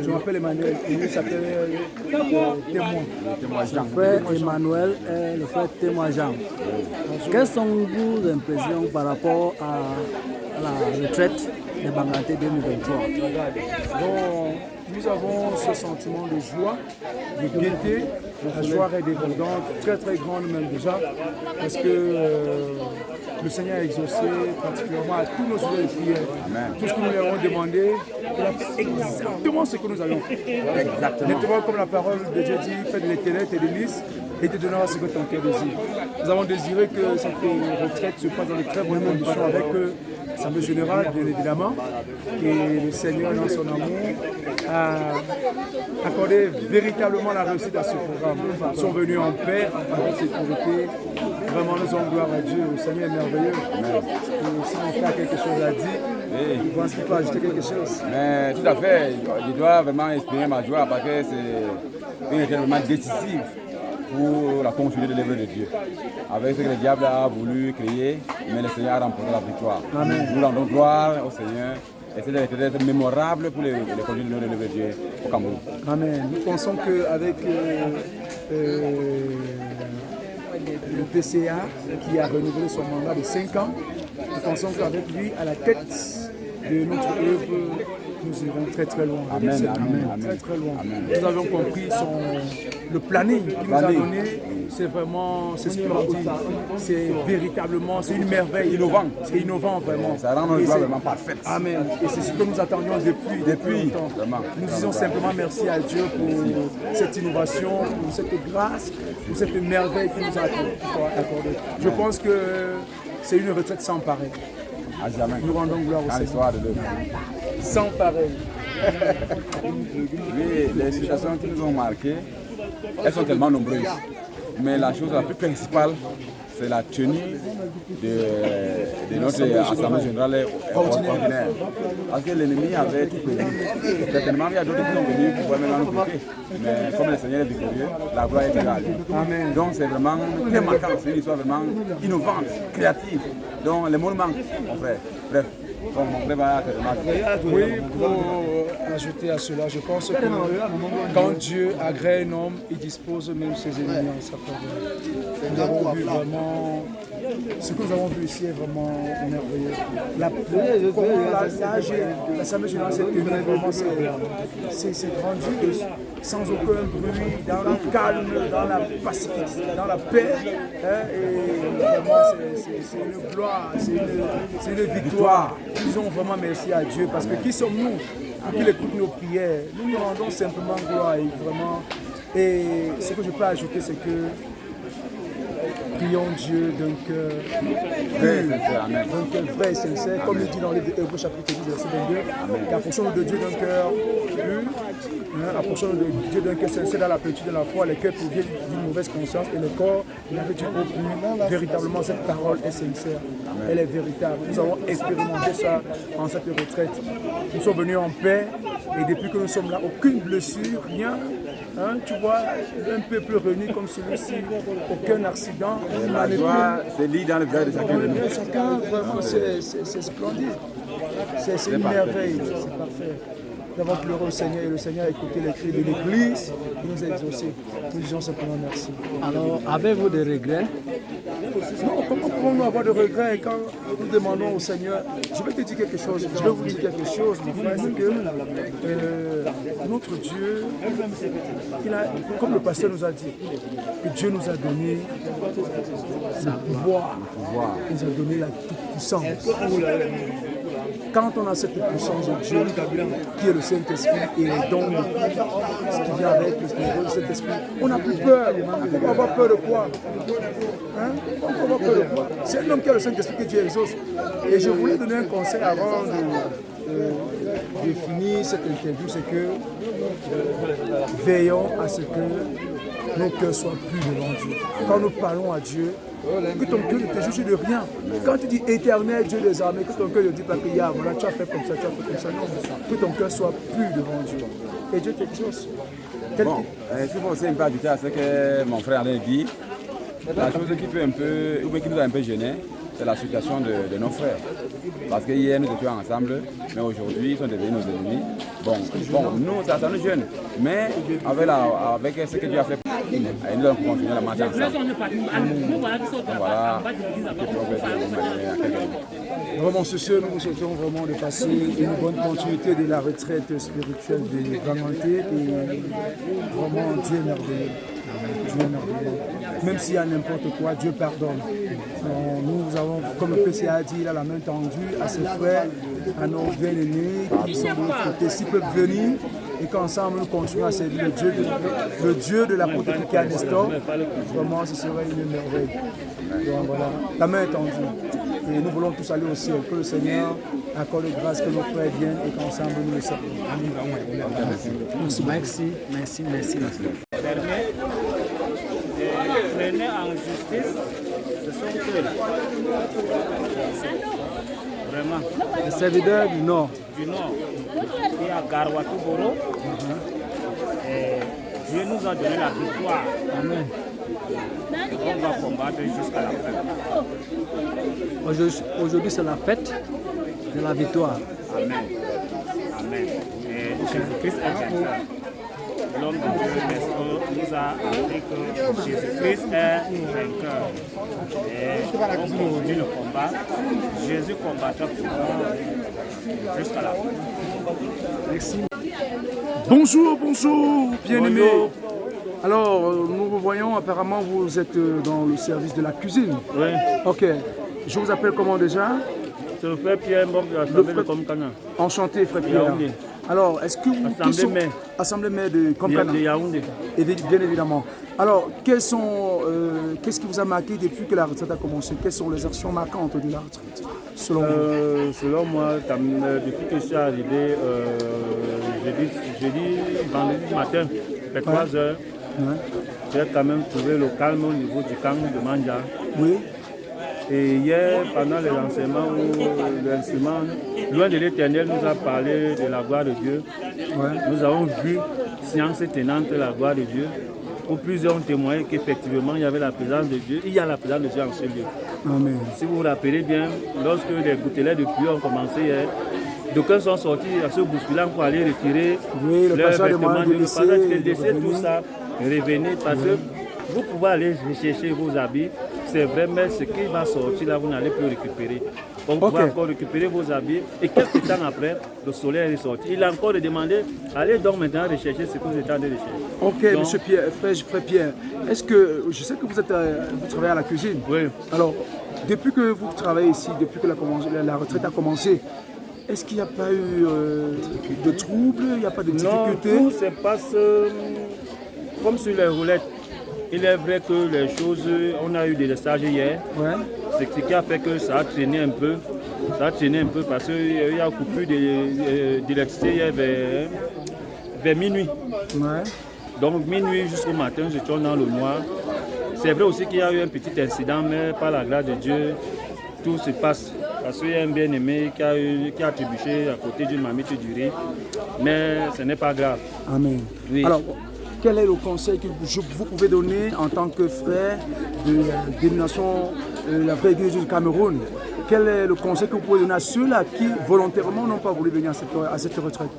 Je m'appelle Emmanuel, il s'appelle Témoin. Son frère Emmanuel est le frère Témoin Jean. Quelles sont vos impressions par rapport à la retraite des Banganté 2023? Bon, nous avons ce sentiment de joie, de gaieté. La joie est débordante, très très grande même déjà, parce que le Seigneur a exaucé particulièrement à tous nos sujets de prière. Amen. Tout ce que nous lui avons demandé, il a fait exactement ce que nous avions fait. Exactement comme la parole de Dieu dit, fais de l'éternel tes délices et te donnera ce que ton cœur désire. Nous avons désiré que cette retraite se passe dans de très bonnes conditions avec l'Assemblée générale, bien évidemment. Et le Seigneur, dans son amour, a accordé véritablement la réussite à ce programme. Ils sont venus en paix, en sécurité. Vraiment, nous avons gloire à Dieu. Le Seigneur est merveilleux. Et si mon frère a quelque chose à dire, je pense qu'il faut ajouter quelque chose. Mais tout à fait, je dois vraiment exprimer ma joie parce que c'est une étape vraiment décisive pour la continuité de l'œuvre de Dieu. Avec ce que le diable a voulu créer, mais le Seigneur a remporté la victoire. Amen. Nous rendons gloire au Seigneur. Et c'est d'être mémorable pour les conduits de l'œuvre de Dieu au Cameroun. Amen. Nous pensons qu'avec le PCA qui a renouvelé son mandat de 5 ans, nous pensons qu'avec lui à la tête de notre œuvre, nous irons très très loin. Amen, amen, très très loin. Amen. Nous avons compris le planning qu'il nous a donné. C'est vraiment, c'est splendide. C'est véritablement, c'est une merveille. Innovant. C'est innovant vraiment. Ça rend notre joie vraiment parfaite. Amen. Et c'est ce que nous attendions depuis longtemps. Vraiment. Nous disons simplement merci à Dieu pour cette innovation, pour cette grâce, pour cette merveille qu'il nous a accordée. Je pense que c'est une retraite sans pareil. Nous rendons gloire au Seigneur. Sans pareil. Oui, les situations qui nous ont marquées, elles sont tellement nombreuses. Mais la chose la plus principale, c'est la tenue de notre Assemblée générale ordinaire. Parce que l'ennemi avait tout prévu. Certainement, il y a d'autres qui sont venus pour pouvoir maintenant nous bloquer. Mais comme le Seigneur est victorieux, la gloire est égale. Amen. Donc c'est vraiment très marquant, c'est une histoire vraiment innovante, créative. Donc le monde manque, mon frère. Bref. Oui, pour ajouter à cela, je pense que quand Dieu agrée un homme, il dispose même ses ennemis en sa faveur. Nous avons vu vraiment, ce que nous avons vu ici est vraiment merveilleux. L'Assemblée générale s'est tenue, vraiment c'est grandiose, sans aucun bruit, dans le calme, dans la pacificité, dans la paix. Et vraiment c'est une gloire, c'est une victoire. Disons vraiment merci à Dieu parce que qui sommes-nous pour qu'il écoute nos prières? Nous nous rendons simplement gloire et vraiment. Et ce que je peux ajouter, c'est que prions Dieu d'un cœur vrai et sincère, comme il dit dans l'Hébreux chapitre 10, verset 22, approchons-nous de Dieu d'un cœur pur, approchons-nous de Dieu d'un cœur sincère dans la plénitude de la foi, les cœurs proviennent d'une mauvaise conscience et le corps n'avait du au pur. Véritablement, cette parole est sincère, elle est véritable. Nous avons expérimenté ça en cette retraite. Nous sommes venus en paix et depuis que nous sommes là, aucune blessure, rien. Tu vois, un peuple réuni comme celui-ci, aucun accident. La joie se lit dans le visage de chacun de nous. Chacun, vraiment, c'est splendide. C'est une merveille, c'est parfait. Nous avons pleuré au Seigneur et le Seigneur a écouté les cris de l'Église. Il nous a exaucés. Nous disons simplement merci. Alors, avez-vous des regrets? Non, comment pouvons-nous avoir de regrets quand nous demandons au Seigneur? Je vais te dire quelque chose, je vais vous dire quelque chose, mon frère, c'est que notre Dieu, comme le pasteur nous a dit, que Dieu nous a donné le pouvoir, il nous a donné la toute-puissance. Quand on a cette puissance de Dieu, qui est le Saint-Esprit, et les dons, ce qui vient avec le Saint-Esprit, on n'a plus peur. On va avoir peur de quoi? On va avoir peur de quoi? C'est un homme qui a le Saint-Esprit que Dieu exauce. Et je voulais donner un conseil avant de finir cette interview, c'est que veillons à ce que nos cœurs soient purs devant Dieu. Quand nous parlons à Dieu, que ton cœur ne te juge de rien. Quand tu dis éternel Dieu des armées, que ton cœur ne dit pas que voilà, tu as fait comme ça, tu as fait comme ça. Non, que ton cœur soit pur devant Dieu. Et Dieu t'exauce. Bon, il faut aussi un peu ajouter à ce que mon frère a dit. La chose qui peut un peu, ou bien qui nous a un peu gêné, c'est la situation de nos frères. Parce que hier, nous étions ensemble, mais aujourd'hui, ils sont devenus nos ennemis. Bon, nous, ça nous gêne. Mais avec ce que Dieu a fait, nous allons continuer la marche ensemble. Voilà. Vraiment, nous vous souhaitons vraiment de passer une bonne continuité de la retraite spirituelle de Banganté et vraiment Dieu est merveilleux. Dieu est merveilleux. Même s'il y a n'importe quoi, Dieu pardonne. Nous avons, comme le PCA a dit, il a la main tendue à ses frères, à nos bien-aimés qui sont de l'autre côté, s'ils peuvent venir et qu'ensemble nous continuons à servir le Dieu de l'apôtre Nestor. Vraiment, ce serait une merveille. Donc voilà, la main est tendue. Et nous voulons tous aller au ciel. Que le Seigneur accorde grâce, que nos frères viennent et qu'ensemble nous le servons. Merci. Prenez en justice, ce sont eux. Vraiment. Les serviteurs du Nord. Du Nord. Et à Garwatuboro. Dieu nous a donné la victoire. Amen. On va combattre jusqu'à la fin. Aujourd'hui, c'est la fête de la victoire. Amen. Amen. Et Jésus-Christ est vainqueur. L'homme de Dieu nous a appris que Jésus-Christ est vainqueur. Et on continue le combat. Jésus combattra pour nous jusqu'à la fin. Merci. Bonjour, bien-aimés. Alors, nous vous voyons, apparemment vous êtes dans le service de la cuisine. Oui. Ok. Je vous appelle comment déjà? C'est le frère Pierre Mbok de l'Assemblée de Komkana. Enchanté, frère Pierre. Yaoundé. Alors, est-ce que vous... Assemblée mère de Komkana. De Yaoundé. Et bien évidemment. Alors, qu'est-ce qui vous a marqué depuis que la retraite a commencé? Quelles sont les actions marquantes de la retraite, selon vous? Selon moi, depuis que je suis arrivé, jeudi, vendredi matin, vers 3 heures, j'ai quand même trouvé le calme au niveau du camp de Manja. Oui. Et hier, pendant les enseignements, loin de l'Éternel nous a parlé de la gloire de Dieu. Ouais. Nous avons vu, science tenante, la gloire de Dieu. Où plusieurs ont témoigné qu'effectivement, il y avait la présence de Dieu. Il y a la présence de Dieu en ce lieu. Amen. Si vous vous rappelez bien, lorsque les gouttelettes de pluie ont commencé hier, d'aucuns sont sortis à ce bousculant pour aller retirer leurs vêtements, laisser tout ça, revenir, parce que vous pouvez aller chercher vos habits, c'est vrai, mais ce qui va sortir là, vous n'allez plus récupérer. Donc vous pouvez encore récupérer vos habits et quelques temps après, le soleil est sorti. Il a encore demandé, allez donc maintenant rechercher ce que vous êtes en train de rechercher. Ok, donc, monsieur Pierre, frère Pierre, est-ce que, je sais que vous travaillez à la cuisine. Oui. Alors, depuis que vous travaillez ici, depuis que la retraite a commencé, est-ce qu'il n'y a pas eu de troubles, il n'y a pas de difficultés? Non, tout se passe comme sur les roulettes. Il est vrai que les choses, on a eu des stages hier, c'est ce qui a fait que ça a traîné un peu. Ça a traîné un peu parce qu'il y a coupure d'électricité hier vers minuit. Ouais. Donc minuit jusqu'au matin, je tourne dans le noir. C'est vrai aussi qu'il y a eu un petit incident, mais par la grâce de Dieu, tout se passe. Parce qu'il y a un bien-aimé qui a trébuché à côté d'une marmite du riz, mais ce n'est pas grave. Amen. Oui. Alors, quel est le conseil que vous pouvez donner en tant que frère de la dénomination la vraie Église du Cameroun? Quel est le conseil que vous pouvez donner à ceux-là qui volontairement n'ont pas voulu venir à cette retraite?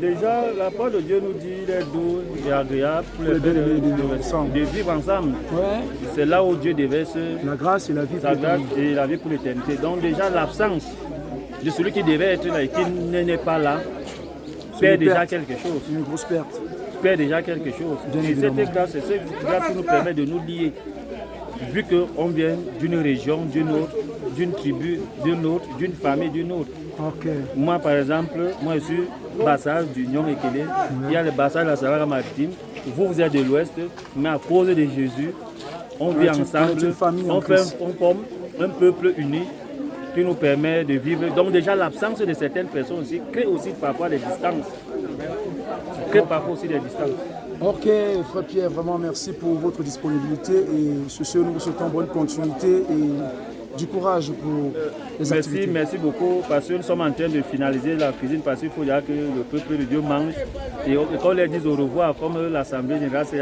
Déjà, la parole de Dieu nous dit il est doux et agréable pour les frères de vivre ensemble. Ouais. C'est là où Dieu déverse la grâce et la vie sa grâce et la vie pour l'éternité. Donc déjà l'absence de celui qui devait être là et qui n'est pas là perd déjà quelque chose. Une grosse perte. Perd déjà quelque chose. Et cette grâce qui nous permet de nous lier. Vu qu'on vient d'une région, d'une autre, d'une tribu, d'une autre, d'une famille, d'une autre. Okay. Moi, par exemple, je suis Bassage du Nyon Ekele. Il y a le Bassage de la Sahara maritime. Vous êtes de l'Ouest, mais à cause de Jésus, on vit ensemble, on forme un peuple uni qui nous permet de vivre. Donc déjà, l'absence de certaines personnes aussi crée aussi parfois des distances. Ok, frère Pierre, vraiment merci pour votre disponibilité et sur ce, nous vous souhaitons bonne continuité et du courage pour les activités. Merci beaucoup parce que nous sommes en train de finaliser la cuisine parce qu'il faut que le peuple de Dieu mange et qu'on leur dise au revoir comme l'Assemblée générale, c'est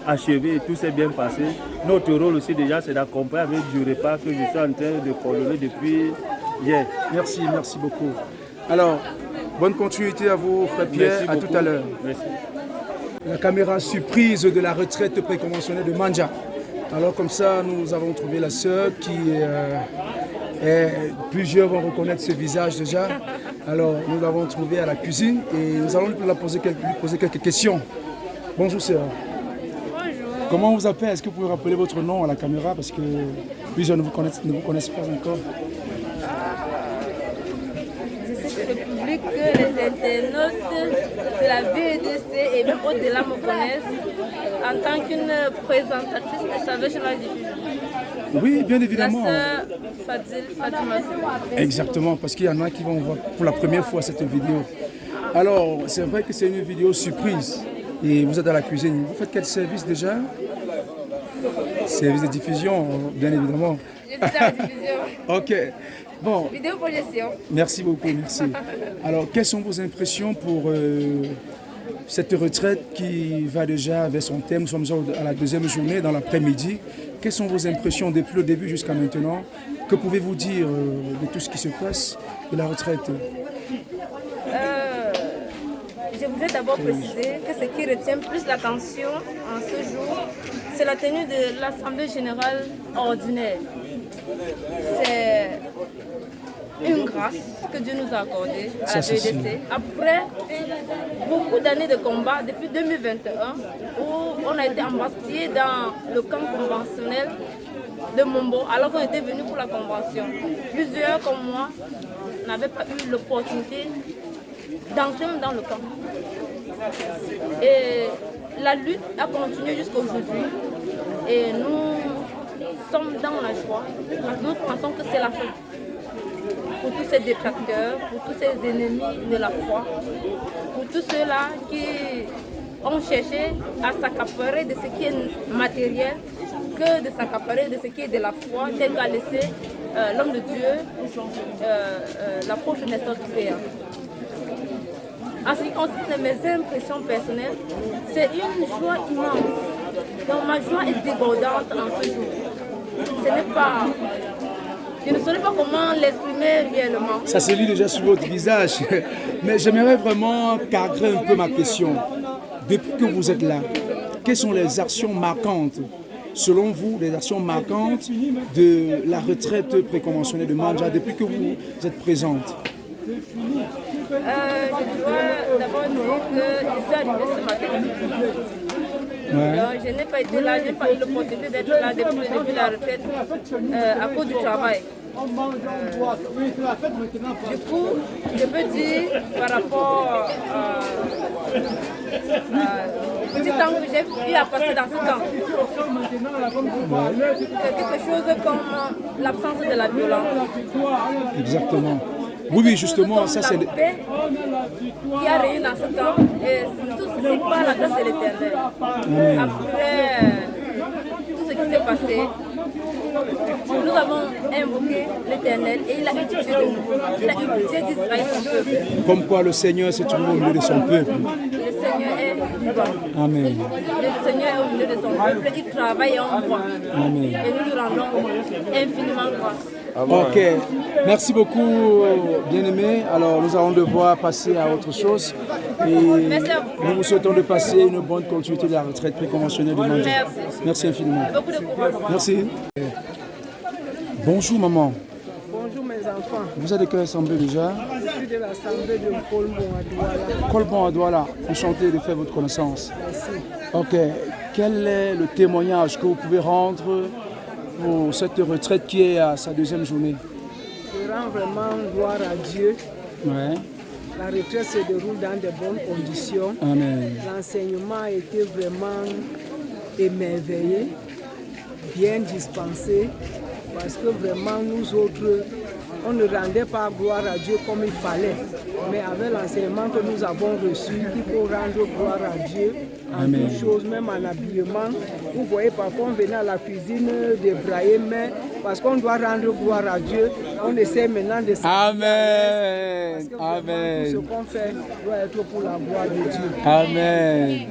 achevé et tout s'est bien passé. Notre rôle aussi déjà, c'est d'accompagner avec du repas que je suis en train de coordonner depuis hier. Merci, merci beaucoup. Alors, bonne continuité à vous, frère Pierre. Merci à beaucoup. tout à l'heure. Merci. La caméra surprise de la retraite préconventionnelle de Manja. Alors comme ça, nous avons trouvé la sœur qui plusieurs vont reconnaître ce visage déjà. Alors nous l'avons trouvée à la cuisine et nous allons lui poser quelques questions. Bonjour sœur. Bonjour. Comment on vous appelle? Est-ce que vous pouvez rappeler votre nom à la caméra parce que plusieurs ne vous connaissent pas encore? Je sais que le public, les internautes de la VEDC et même au-delà me connaissent en tant qu'une présentatrice de Salvation Live Diffusion. Oui, bien La évidemment. sœur Fatima. Exactement, parce qu'il y en a qui vont voir pour la première fois cette vidéo. Alors, c'est vrai que c'est une vidéo surprise et vous êtes à la cuisine. Vous faites quel service déjà? Service de diffusion, bien évidemment. Je suis dans la diffusion. Ok. Bon, Vidéo projection. merci beaucoup, merci. Alors, quelles sont vos impressions pour cette retraite qui va déjà vers son thème? Nous sommes à la deuxième journée, dans l'après-midi. Quelles sont vos impressions depuis le début jusqu'à maintenant? Que pouvez-vous dire de tout ce qui se passe de la retraite? Je voudrais d'abord préciser que ce qui retient plus l'attention en ce jour, c'est la tenue de l'Assemblée générale ordinaire. C'est une grâce que Dieu nous a accordée à la VDC. Après beaucoup d'années de combat, depuis 2021, où on a été embastillé dans le camp conventionnel de Mombo, alors qu'on était venu pour la convention. Plusieurs comme moi n'avaient pas eu l'opportunité d'entrer dans le camp. Et la lutte a continué jusqu'à aujourd'hui. Et nous sommes dans la joie. Nous pensons que c'est la fin. Pour tous ces détracteurs, pour tous ces ennemis de la foi, pour tous ceux-là qui ont cherché à s'accaparer de ce qui est matériel, que de s'accaparer de ce qui est de la foi, tel qu'a laissé l'homme de Dieu, l'apôtre Nestor Toukéa. En ce qui concerne mes impressions personnelles, c'est une joie immense. Donc ma joie est débordante en ce jour. Ce n'est pas... Je ne saurais pas comment l'exprimer réellement. Ça se lit déjà sur votre visage. Mais j'aimerais vraiment cadrer un peu ma question. Depuis que vous êtes là, quelles sont les actions marquantes, selon vous, les actions marquantes de la retraite préconventionnelle de Manja depuis que vous êtes présente? Je dois d'abord dire que je suis arrivée ce matin. Ouais. Donc, je n'ai pas été là, je n'ai pas eu l'opportunité d'être là depuis la retraite à cause du travail. Du coup, je peux dire par rapport au petit temps que j'ai eu à passer dans ce camp, quelque chose comme l'absence de la violence. Exactement. Oui, justement, ça c'est... La paix qui a réuni dans ce camp, et surtout c'est par la grâce de l'Éternel. Après tout ce qui s'est passé, nous avons invoqué l'Éternel et il a eu pitié de nous. Il a eu pitié d'Israël, son peuple. Comme quoi le Seigneur se trouve au milieu de son peuple. Le Seigneur est vivant. Amen. Le Seigneur est au milieu de son peuple. Il travaille et on voit. Amen. Et nous lui rendons infiniment grâce. Ok, merci beaucoup, bien-aimé. Alors, nous allons devoir passer à autre chose. Et nous vous souhaitons de passer une bonne continuité de la retraite préconventionnelle de Manja. Merci. Merci infiniment. Beaucoup de courage. Merci. Bonjour, maman. Bonjour mes enfants, Vous êtes de quelle assemblée déjà? je suis de l'assemblée de Colbon à Douala. Colbon à Douala. Enchanté de faire votre connaissance. Merci. Ok, quel est le témoignage que vous pouvez rendre pour cette retraite qui est à sa deuxième journée? Je rends vraiment gloire à Dieu. Ouais. La retraite se déroule dans de bonnes conditions. Amen. L'enseignement a été vraiment émerveillé, bien dispensé, parce que vraiment nous autres, on ne rendait pas gloire à Dieu comme il fallait. Mais avec l'enseignement que nous avons reçu, il faut rendre gloire à Dieu en toutes choses, même en habillement. Vous voyez, parfois on venait à la cuisine débrailler, mais parce qu'on doit rendre gloire à Dieu, on essaie maintenant de Amen. tout Amen. ce qu'on fait doit être pour la gloire de Dieu. Amen.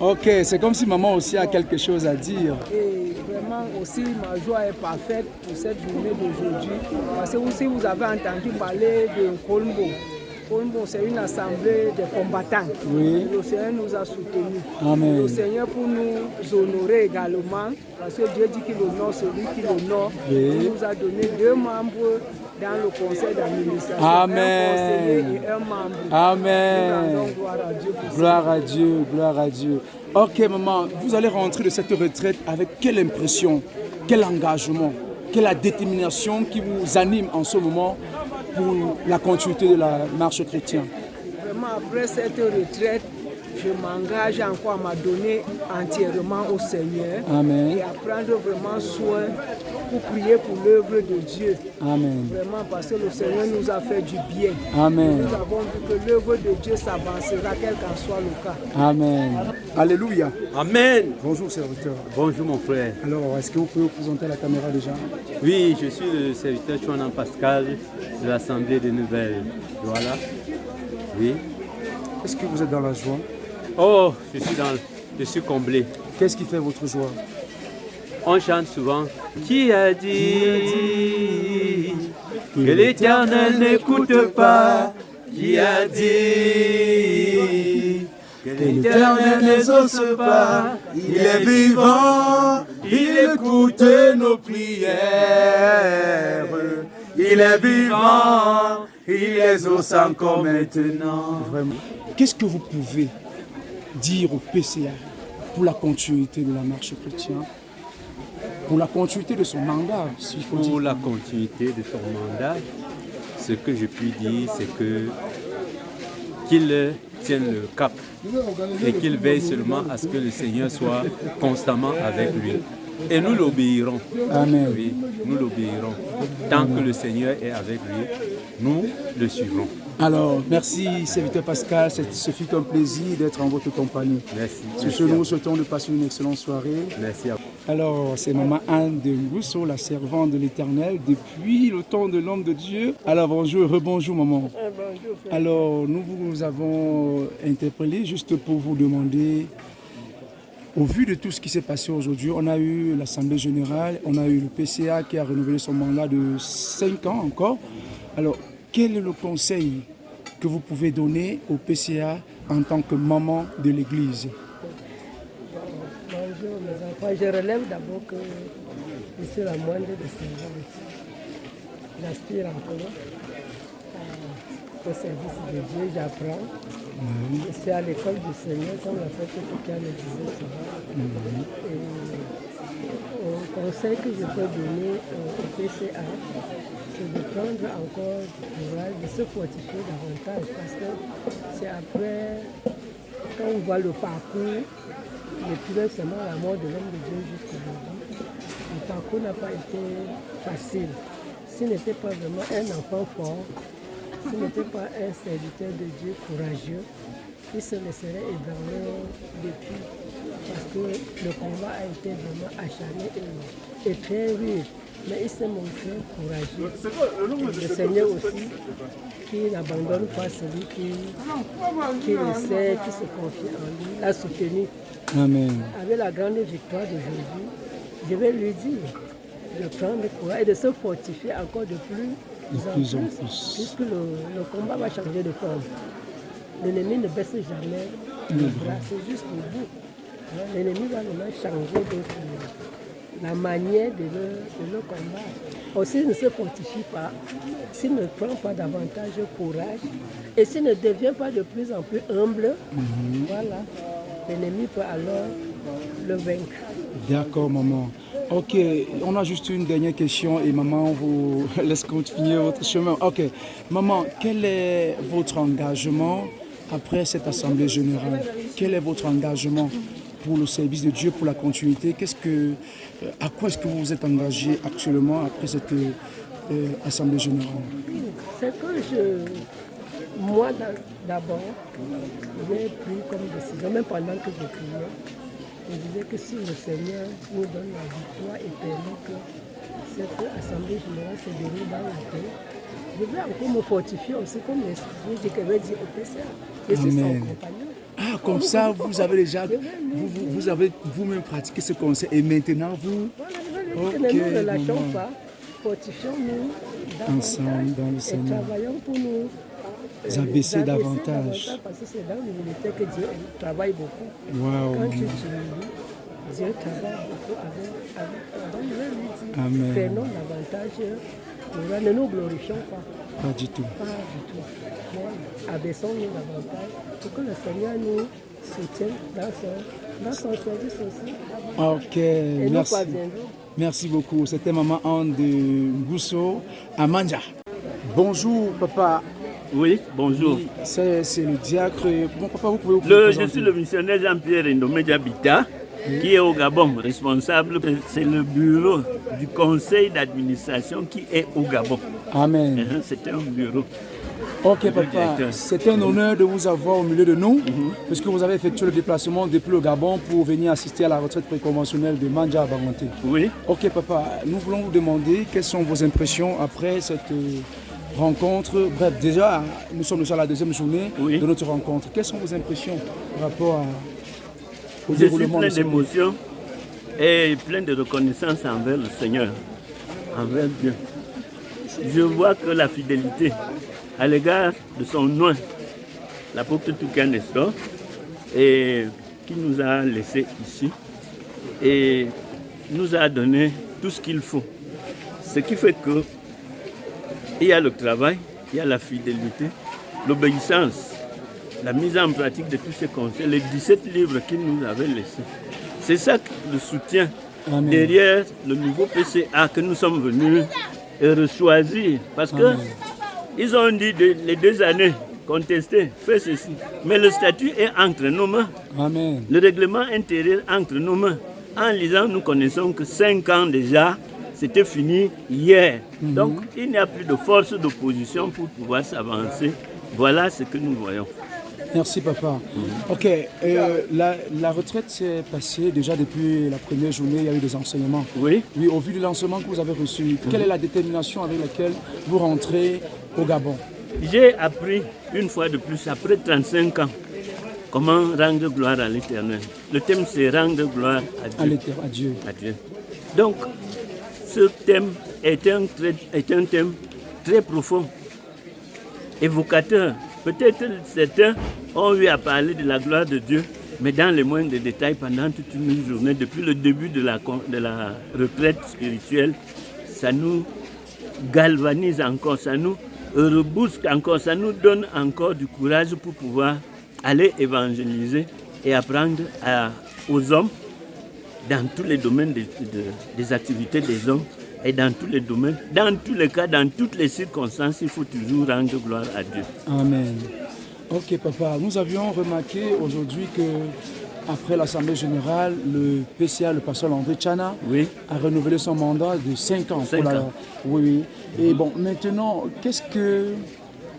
Ok, c'est comme si maman aussi a quelque chose à dire. Et vraiment aussi, ma joie est parfaite pour cette journée d'aujourd'hui. Parce que si vous avez entendu parler de Colombo, Colombo, c'est une assemblée de combattants. Oui. Le Seigneur nous a soutenus. Amen. Le Seigneur pour nous honorer également, parce que Dieu dit qu'il honore celui qui l'honore. Oui. Il nous a donné 2 membres dans le conseil d'administration. Amen. Un conseiller et un membre. Amen. Nous rendons gloire à Dieu pour ça. Gloire à Dieu, gloire à Dieu. Ok, maman, vous allez rentrer de cette retraite avec quelle impression, quel engagement, quelle détermination qui vous anime en ce moment pour la continuité de la marche chrétienne? Vraiment, après cette retraite, je m'engage encore à m'adonner entièrement au Seigneur. Amen. Et à prendre vraiment soin pour prier pour l'œuvre de Dieu. Amen. Vraiment, parce que le Seigneur nous a fait du bien. Amen. Nous avons vu que l'œuvre de Dieu s'avancera, quel qu'en soit le cas. Amen. Alléluia. Amen. Bonjour, serviteur. Bonjour mon frère. Alors, est-ce que vous pouvez vous présenter à la caméra déjà? Oui, je suis le serviteur Chouanan Pascal de l'Assemblée des Nouvelles. Voilà. Oui. Est-ce que vous êtes dans la joie? Oh, je suis comblé. Qu'est-ce qui fait votre joie? On chante souvent. Qui a dit que l'Éternel n'écoute pas? Qui a dit que l'Éternel n'exauce pas? Il est vivant, il écoute nos prières. Il est vivant, il exauce encore maintenant. Vraiment. Qu'est-ce que vous pouvez dire au PCA pour la continuité de la marche chrétienne, pour la continuité de son mandat, s'il faut dire? Pour la continuité de son mandat, ce que je puis dire, c'est qu'il tienne le cap et qu'il veille seulement à ce que le Seigneur soit constamment avec lui. Et nous l'obéirons. Amen. Oui, nous l'obéirons. Tant que le Seigneur est avec lui, nous le suivrons. Alors, merci, serviteur Pascal. Ce fut un plaisir d'être en votre compagnie. Merci. Sur ce, nous vous souhaitons de passer une excellente soirée. Merci à vous. Alors, c'est maman Anne de Ngousseau, la servante de l'Éternel, depuis le temps de l'homme de Dieu. Alors, bonjour, rebonjour maman. Bonjour, frère. Alors, nous vous avons interpellé juste pour vous demander, au vu de tout ce qui s'est passé aujourd'hui, on a eu l'Assemblée Générale, on a eu le PCA qui a renouvelé son mandat de 5 ans encore. Alors, quel est le conseil que vous pouvez donner au PCA en tant que maman de l'Église? Bonjour mes enfants. Je relève d'abord que je suis la moindre de ces gens. J'aspire encore au service de Dieu, j'apprends. Je suis à l'école du Seigneur, comme la frère Kétikia le disait souvent. Et au conseil que je peux donner au PCA, c'est de prendre encore du courage, de se fortifier davantage, parce que c'est après, quand on voit le parcours, depuis même seulement la mort de l'homme de Dieu jusqu'aujourd'hui, le parcours n'a pas été facile. S'il n'était pas vraiment un enfant fort, s'il n'était pas un serviteur de Dieu courageux, il se laisserait ébranler depuis. Parce que le combat a été vraiment acharné et très rude. Mais il s'est montré courageux. Le Seigneur aussi, qui n'abandonne pas celui qui le sait, qui se confie en lui, l'a soutenu. Amen. Avec la grande victoire d'aujourd'hui, je vais lui dire de prendre courage et de se fortifier encore de plus en plus, puisque le combat va changer de forme. L'ennemi ne baisse jamais le bras, c'est juste au bout. L'ennemi va maintenant changer la manière de le combattre. Aussi, s'il ne se fortifie pas, s'il ne prend pas davantage courage, et s'il ne devient pas de plus en plus humble, voilà, l'ennemi peut alors le vaincre. D'accord, maman. Ok, on a juste une dernière question et maman vous laisse continuer votre chemin. Ok, maman, quel est votre engagement après cette assemblée générale? Quel est votre engagement pour le service de Dieu, pour la continuité? À quoi est-ce que vous vous êtes engagé actuellement après cette assemblée générale? C'est que moi d'abord, j'ai pris comme décision, même pendant que je priais, je disais que si le Seigneur nous donne la victoire et permet que cette assemblée générale se déroule dans la paix, je vais encore me fortifier aussi comme l'Esprit. Je vais dire au PCA, je suis son compagnon. Ah, comme ça, vous avez déjà, vous avez vous-même pratiqué ce conseil et maintenant vous... Ne nous relâchons pas, fortifions-nous ensemble dans le Seigneur. Travaillons pour nous Abaisser davantage. Parce que c'est dans l'humilité que Dieu travaille beaucoup. Wow. Quand tu t'humilies, Dieu travaille beaucoup avec toi. Donc je vais lui dire, Amen. prenons davantage, ne nous glorifions pas. Pas du tout. Pas du tout. Mais abaissons-nous davantage pour que le Seigneur nous soutienne dans son service aussi. Ok, Et merci. nous parviendrons. Merci beaucoup. C'était Maman Anne de Gousso à Manja. Bonjour, papa. Oui, bonjour. Oui, c'est le diacre. Bon, papa, vous pouvez vous Je présenter. suis le missionnaire Jean-Pierre Ndomé Diabita, qui est au Gabon, responsable. C'est le bureau du conseil d'administration qui est au Gabon. Amen. C'est un bureau. Ok, papa, c'est un honneur de vous avoir au milieu de nous, puisque vous avez effectué le déplacement depuis le Gabon pour venir assister à la retraite préconventionnelle de Manja à Banganté. Oui. Ok, papa, nous voulons vous demander quelles sont vos impressions après cette rencontre. Bref, déjà, nous sommes déjà à la deuxième journée de notre rencontre. Quelles sont vos impressions par rapport au déroulement de Je suis plein d'émotions et plein de reconnaissance envers le Seigneur, envers Dieu. Je vois que la fidélité à l'égard de son nom, l'apôtre Toukan Nestor, et qui nous a laissés ici et nous a donné tout ce qu'il faut. Ce qui fait que il y a le travail, il y a la fidélité, l'obéissance, la mise en pratique de tous ces conseils, les 17 livres qu'il nous avait laissés. C'est ça le soutien derrière le nouveau PCA que nous sommes venus choisir. Parce que ils ont dit les 2 années contestées, fais ceci. Mais le statut est entre nos mains. Amen. Le règlement intérieur entre nos mains. En lisant, nous connaissons que 5 ans déjà, c'était fini hier. Donc, il n'y a plus de force d'opposition pour pouvoir s'avancer. Voilà ce que nous voyons. Merci, papa. Ok, la retraite s'est passée déjà depuis la première journée, il y a eu des enseignements. Oui. Oui, au vu de l'enseignement que vous avez reçu, quelle est la détermination avec laquelle vous rentrez au Gabon? J'ai appris une fois de plus, après 35 ans, comment rendre gloire à l'Éternel. Le thème, c'est rendre gloire à Dieu. À Dieu. Donc, ce thème est un thème très profond, évocateur. Peut-être certains ont eu à parler de la gloire de Dieu, mais dans les moindres détails pendant toute une journée, depuis le début de la retraite spirituelle, ça nous galvanise encore, ça nous rebooste encore, ça nous donne encore du courage pour pouvoir aller évangéliser et apprendre aux hommes dans tous les domaines des activités des hommes et dans tous les domaines, dans tous les cas, dans toutes les circonstances, il faut toujours rendre gloire à Dieu. Amen. Ok, papa, nous avions remarqué aujourd'hui que après l'Assemblée générale, le PCA, le pasteur André Tchana, a renouvelé son mandat de 5 ans. 5 ans. Oui. Et bon, maintenant,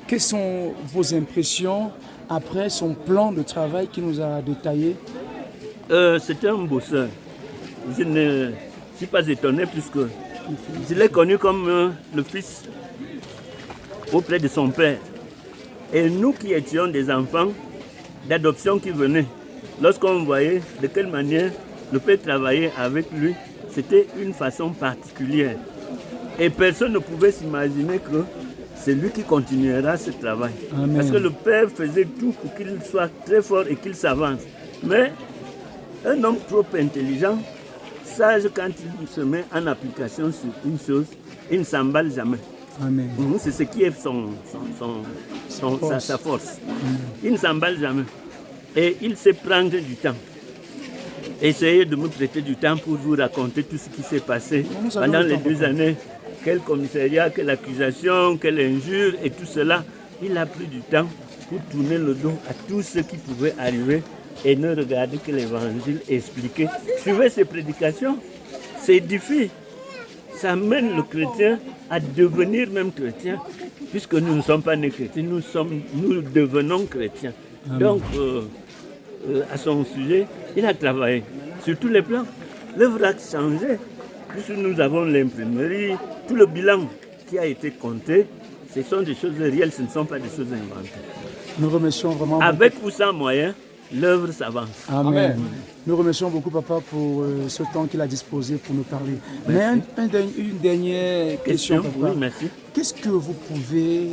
quelles sont vos impressions après son plan de travail qu'il nous a détaillé? C'était un bosseur. Je ne suis pas étonné puisque je l'ai connu comme le fils auprès de son père. Et nous qui étions des enfants d'adoption qui venaient, lorsqu'on voyait de quelle manière le père travaillait avec lui, c'était une façon particulière. Et personne ne pouvait s'imaginer que c'est lui qui continuera ce travail. Amen. Parce que le père faisait tout pour qu'il soit très fort et qu'il s'avance. Mais un homme trop intelligent, sage, quand il se met en application sur une chose, il ne s'emballe jamais. Amen. C'est ce qui est sa force. Il ne s'emballe jamais. Et il sait prendre du temps. Essayez de me prêter du temps pour vous raconter tout ce qui s'est passé pendant les 2 années. Quel commissariat, quelle accusation, quelle injure et tout cela. Il a pris du temps pour tourner le dos à tout ce qui pouvait arriver et ne regarder que l'évangile expliqué. Suivez ses prédications, c'est difficile. Ça mène le chrétien à devenir même chrétien, puisque nous ne sommes pas nés chrétiens, nous devenons chrétiens. Amen. Donc, à son sujet, il a travaillé sur tous les plans. L'œuvre a changé, puisque nous avons l'imprimerie, tout le bilan qui a été compté, ce sont des choses réelles, ce ne sont pas des choses inventées. Nous remercions vraiment. Avec ou sans moyens, l'œuvre s'avance. Amen. Nous remercions beaucoup Papa pour ce temps qu'il a disposé pour nous parler. Merci. Mais une dernière question Papa. Oui, merci. Qu'est-ce que vous pouvez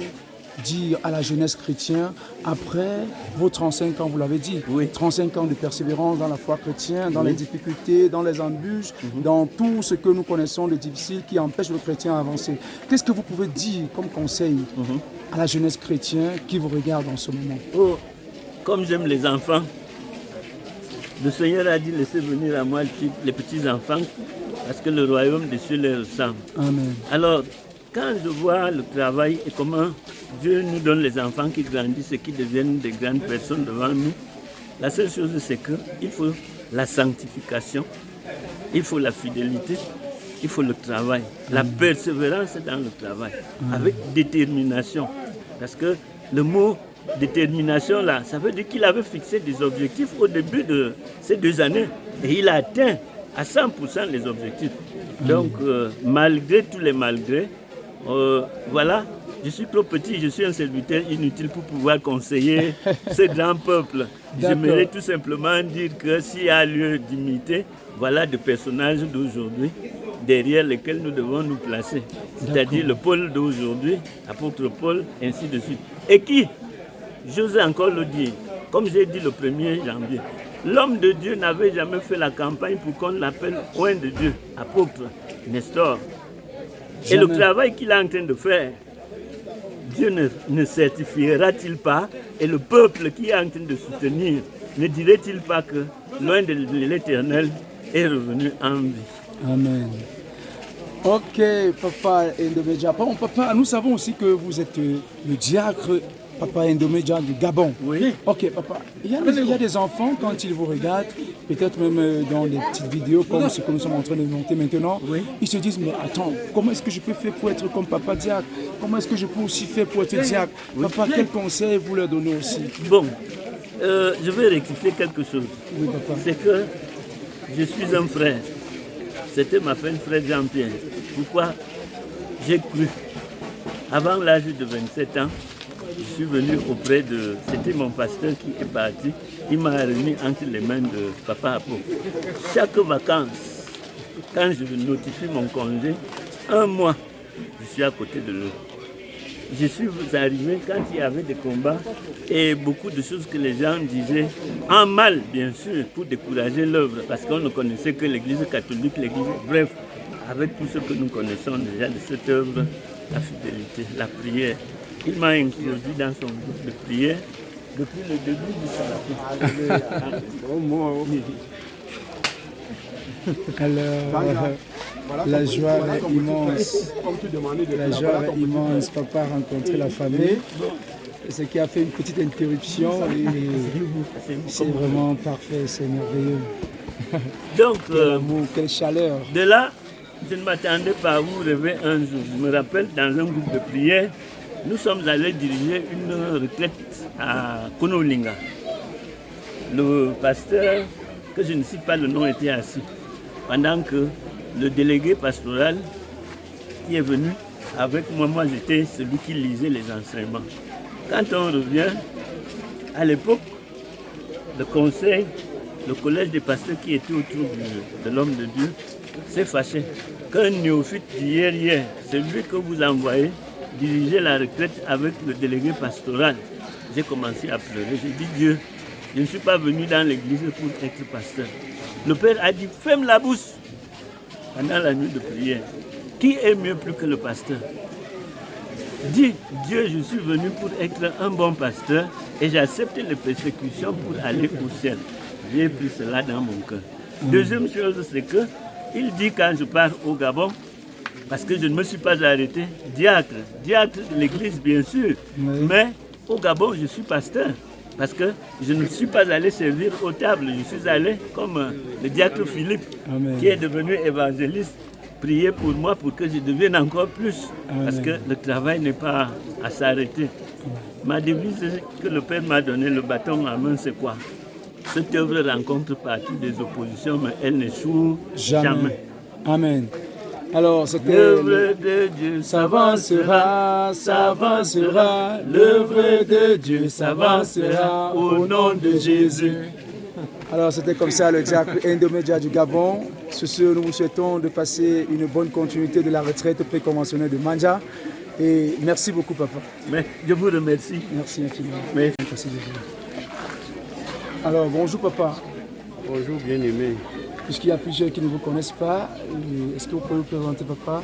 dire à la jeunesse chrétienne après vos 35 ans, vous l'avez dit, 35 ans de persévérance dans la foi chrétienne, dans les difficultés, dans les embûches, dans tout ce que nous connaissons de difficile qui empêche le chrétien à avancer. Qu'est-ce que vous pouvez dire comme conseil à la jeunesse chrétienne qui vous regarde en ce moment? Oh, comme j'aime les enfants, le Seigneur a dit laissez venir à moi les petits enfants parce que le royaume des cieux les ressemble. Amen. Alors, quand je vois le travail et comment Dieu nous donne les enfants qui grandissent et qui deviennent des grandes personnes devant nous, la seule chose c'est qu'il faut la sanctification, il faut la fidélité, il faut le travail, la persévérance dans le travail, avec détermination. Parce que le mot détermination là, ça veut dire qu'il avait fixé des objectifs au début de ces 2 années et il a atteint à 100% les objectifs. Donc, malgré tous les malgrés, voilà, je suis trop petit, je suis un serviteur inutile pour pouvoir conseiller ce grand peuple. J'aimerais tout simplement dire que s'il y a lieu d'imiter, voilà des personnages d'aujourd'hui derrière lesquels nous devons nous placer. C'est-à-dire le Paul d'aujourd'hui, l'apôtre Paul, ainsi de suite. Et qui, j'ose encore le dire, comme j'ai dit le 1er janvier, l'homme de Dieu n'avait jamais fait la campagne pour qu'on l'appelle oint de Dieu, apôtre Nestor. Et le travail qu'il est en train de faire, Dieu ne certifiera-t-il pas? Et le peuple qui est en train de soutenir, ne dirait-il pas que loin de l'Éternel est revenu en vie? Amen. Ok, Papa Ndomedja. Papa, nous savons aussi que vous êtes le diacre Papa Ndomedja du Gabon. Oui. Ok, Papa. Il y a des enfants, quand ils vous regardent, peut-être même dans des petites vidéos comme ce que nous sommes en train de monter maintenant, ils se disent, mais attends, comment est-ce que je peux faire pour être comme Papa Diacre? Comment est-ce que je peux aussi faire pour être diacre? Papa, quel conseil vous leur donnez aussi? Bon, je vais rectifier quelque chose. Oui, Papa. C'est que je suis un frère. C'était ma peine, frère Jean-Pierre. Pourquoi? J'ai cru. Avant l'âge de 27 ans, je suis venu auprès de... C'était mon pasteur qui est parti. Il m'a remis entre les mains de Papa Apo. Chaque vacances, quand je notifie mon congé, 1 mois, je suis à côté de lui. Je suis arrivé quand il y avait des combats et beaucoup de choses que les gens disaient, en mal bien sûr, pour décourager l'œuvre, parce qu'on ne connaissait que l'Église catholique, l'Église... Bref, avec tout ce que nous connaissons déjà de cette œuvre, la fidélité, la prière. Il m'a introduit dans son groupe de prière depuis le début du salafisme. Alors, la joie est immense. La joie est immense. Papa a rencontré la famille. Ce qui a fait une petite interruption. C'est vraiment parfait, c'est merveilleux. Donc, quel amour, quelle chaleur. De là, je ne m'attendais pas à vous rêver un jour. Je me rappelle, dans un groupe de prière, nous sommes allés diriger une retraite à Konolinga. Le pasteur, que je ne cite pas le nom, était assis. Pendant que le délégué pastoral qui est venu avec moi, moi j'étais celui qui lisait les enseignements. Quand on revient, à l'époque, le conseil, le collège des pasteurs qui était autour de l'homme de Dieu, s'est fâché. Qu'un néophyte d'hier, celui que vous envoyez, dirigeait la retraite avec le délégué pastoral. J'ai commencé à pleurer. J'ai dit, Dieu, je ne suis pas venu dans l'église pour être pasteur. Le Père a dit, ferme la bouche pendant la nuit de prière. Qui est mieux plus que le pasteur? Dis, Dieu, je suis venu pour être un bon pasteur et j'accepte les persécutions pour aller au ciel. J'ai pris cela dans mon cœur. Deuxième chose, c'est que il dit quand je pars au Gabon, parce que je ne me suis pas arrêté, diacre de l'église bien sûr, mais au Gabon je suis pasteur, parce que je ne suis pas allé servir aux tables, je suis allé comme le diacre Philippe, qui est devenu évangéliste, prier pour moi pour que je devienne encore plus, parce que le travail n'est pas à s'arrêter. Ma devise que le Père m'a donné, le bâton en main, c'est quoi? Cette œuvre rencontre partout des oppositions, mais elle n'échoue jamais. Amen. Alors, c'était L'œuvre de Dieu s'avancera, s'avancera. L'œuvre de Dieu s'avancera au nom de Jésus. Alors, c'était comme ça le diacre Indomédia du Gabon. Sur ce, nous vous souhaitons de passer une bonne continuité de la retraite préconventionnelle de Mandja. Et merci beaucoup, papa. Mais je vous remercie. Merci infiniment. Merci. Alors, bonjour, papa. Bonjour, bien-aimé. Puisqu'il y a plusieurs qui ne vous connaissent pas, est-ce que vous pouvez vous présenter, papa?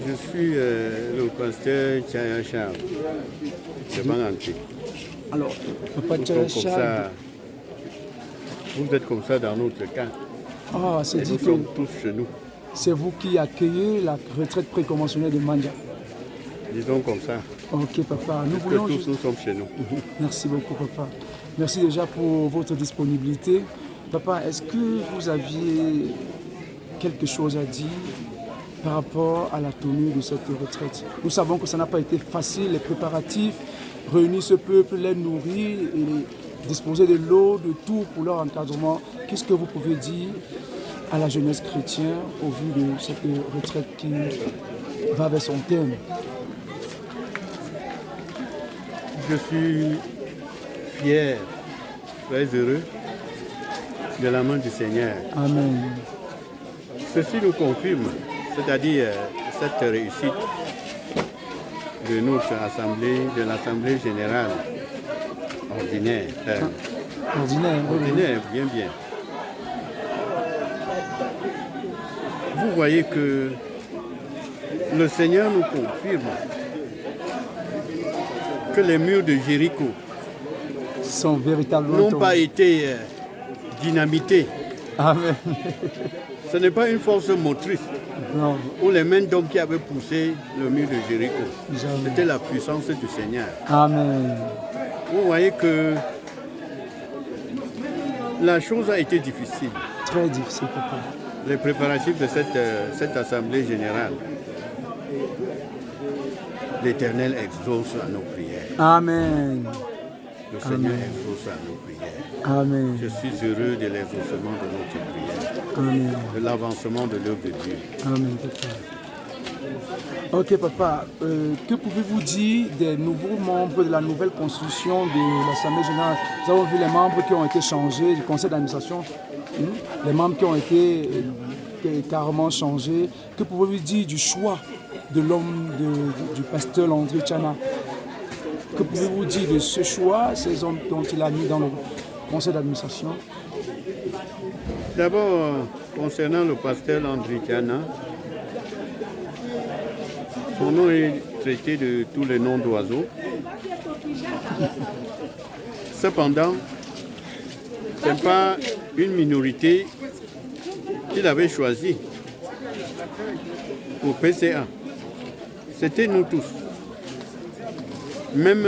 Je suis le pasteur Tchaya Charles de Banganté. Alors, papa Tchaya Charles. Vous êtes comme ça dans notre cas. Ah, c'est dit nous que sommes tous chez nous. c'est vous qui accueillez la retraite préconventionnelle de Mandja. Disons comme ça. Ok, papa. Nous Que voulons tous juste... nous sommes chez nous. Merci beaucoup, papa. Merci déjà pour votre disponibilité. Papa, est-ce que vous aviez quelque chose à dire par rapport à la tenue de cette retraite? Nous savons que ça n'a pas été facile, les préparatifs, réunir ce peuple, les nourrir et disposer de l'eau, de tout pour leur encadrement. Qu'est-ce que vous pouvez dire à la jeunesse chrétienne au vu de cette retraite qui va vers son terme? Je suis fier, très heureux de la main du Seigneur. Amen. Ceci nous confirme, c'est-à-dire cette réussite de notre assemblée, de l'Assemblée générale ordinaire. Ordinaire, bien. Vous voyez que le Seigneur nous confirme que les murs de Jéricho sont véritablement n'ont pas été dynamités. Amen. Ce n'est pas une force motrice ou les mains d'hommes qui avaient poussé le mur de Jéricho. C'était la puissance du Seigneur. Amen. Vous voyez que la chose a été difficile. Très difficile, papa. Les préparatifs de cette assemblée générale. L'Éternel exauce à nos prières. Amen. Le Seigneur exauce à nos prières. Amen. Je suis heureux de l'exaucement de notre prière. Amen. De l'avancement de l'œuvre de Dieu. Amen, papa. Ok, papa. Que pouvez-vous dire des nouveaux membres de la nouvelle constitution de l'Assemblée générale? Nous avons vu les membres qui ont été changés du conseil d'administration, les membres qui ont été carrément changés. Que pouvez-vous dire du choix de l'homme, du pasteur André Tchana? Que pouvez-vous dire de ce choix, ces hommes dont il a mis dans le conseil d'administration? D'abord, concernant le pasteur André Tchana, son nom est traité de tous les noms d'oiseaux. Cependant, ce n'est pas une minorité qu'il avait choisie pour PCA. C'était nous tous. Même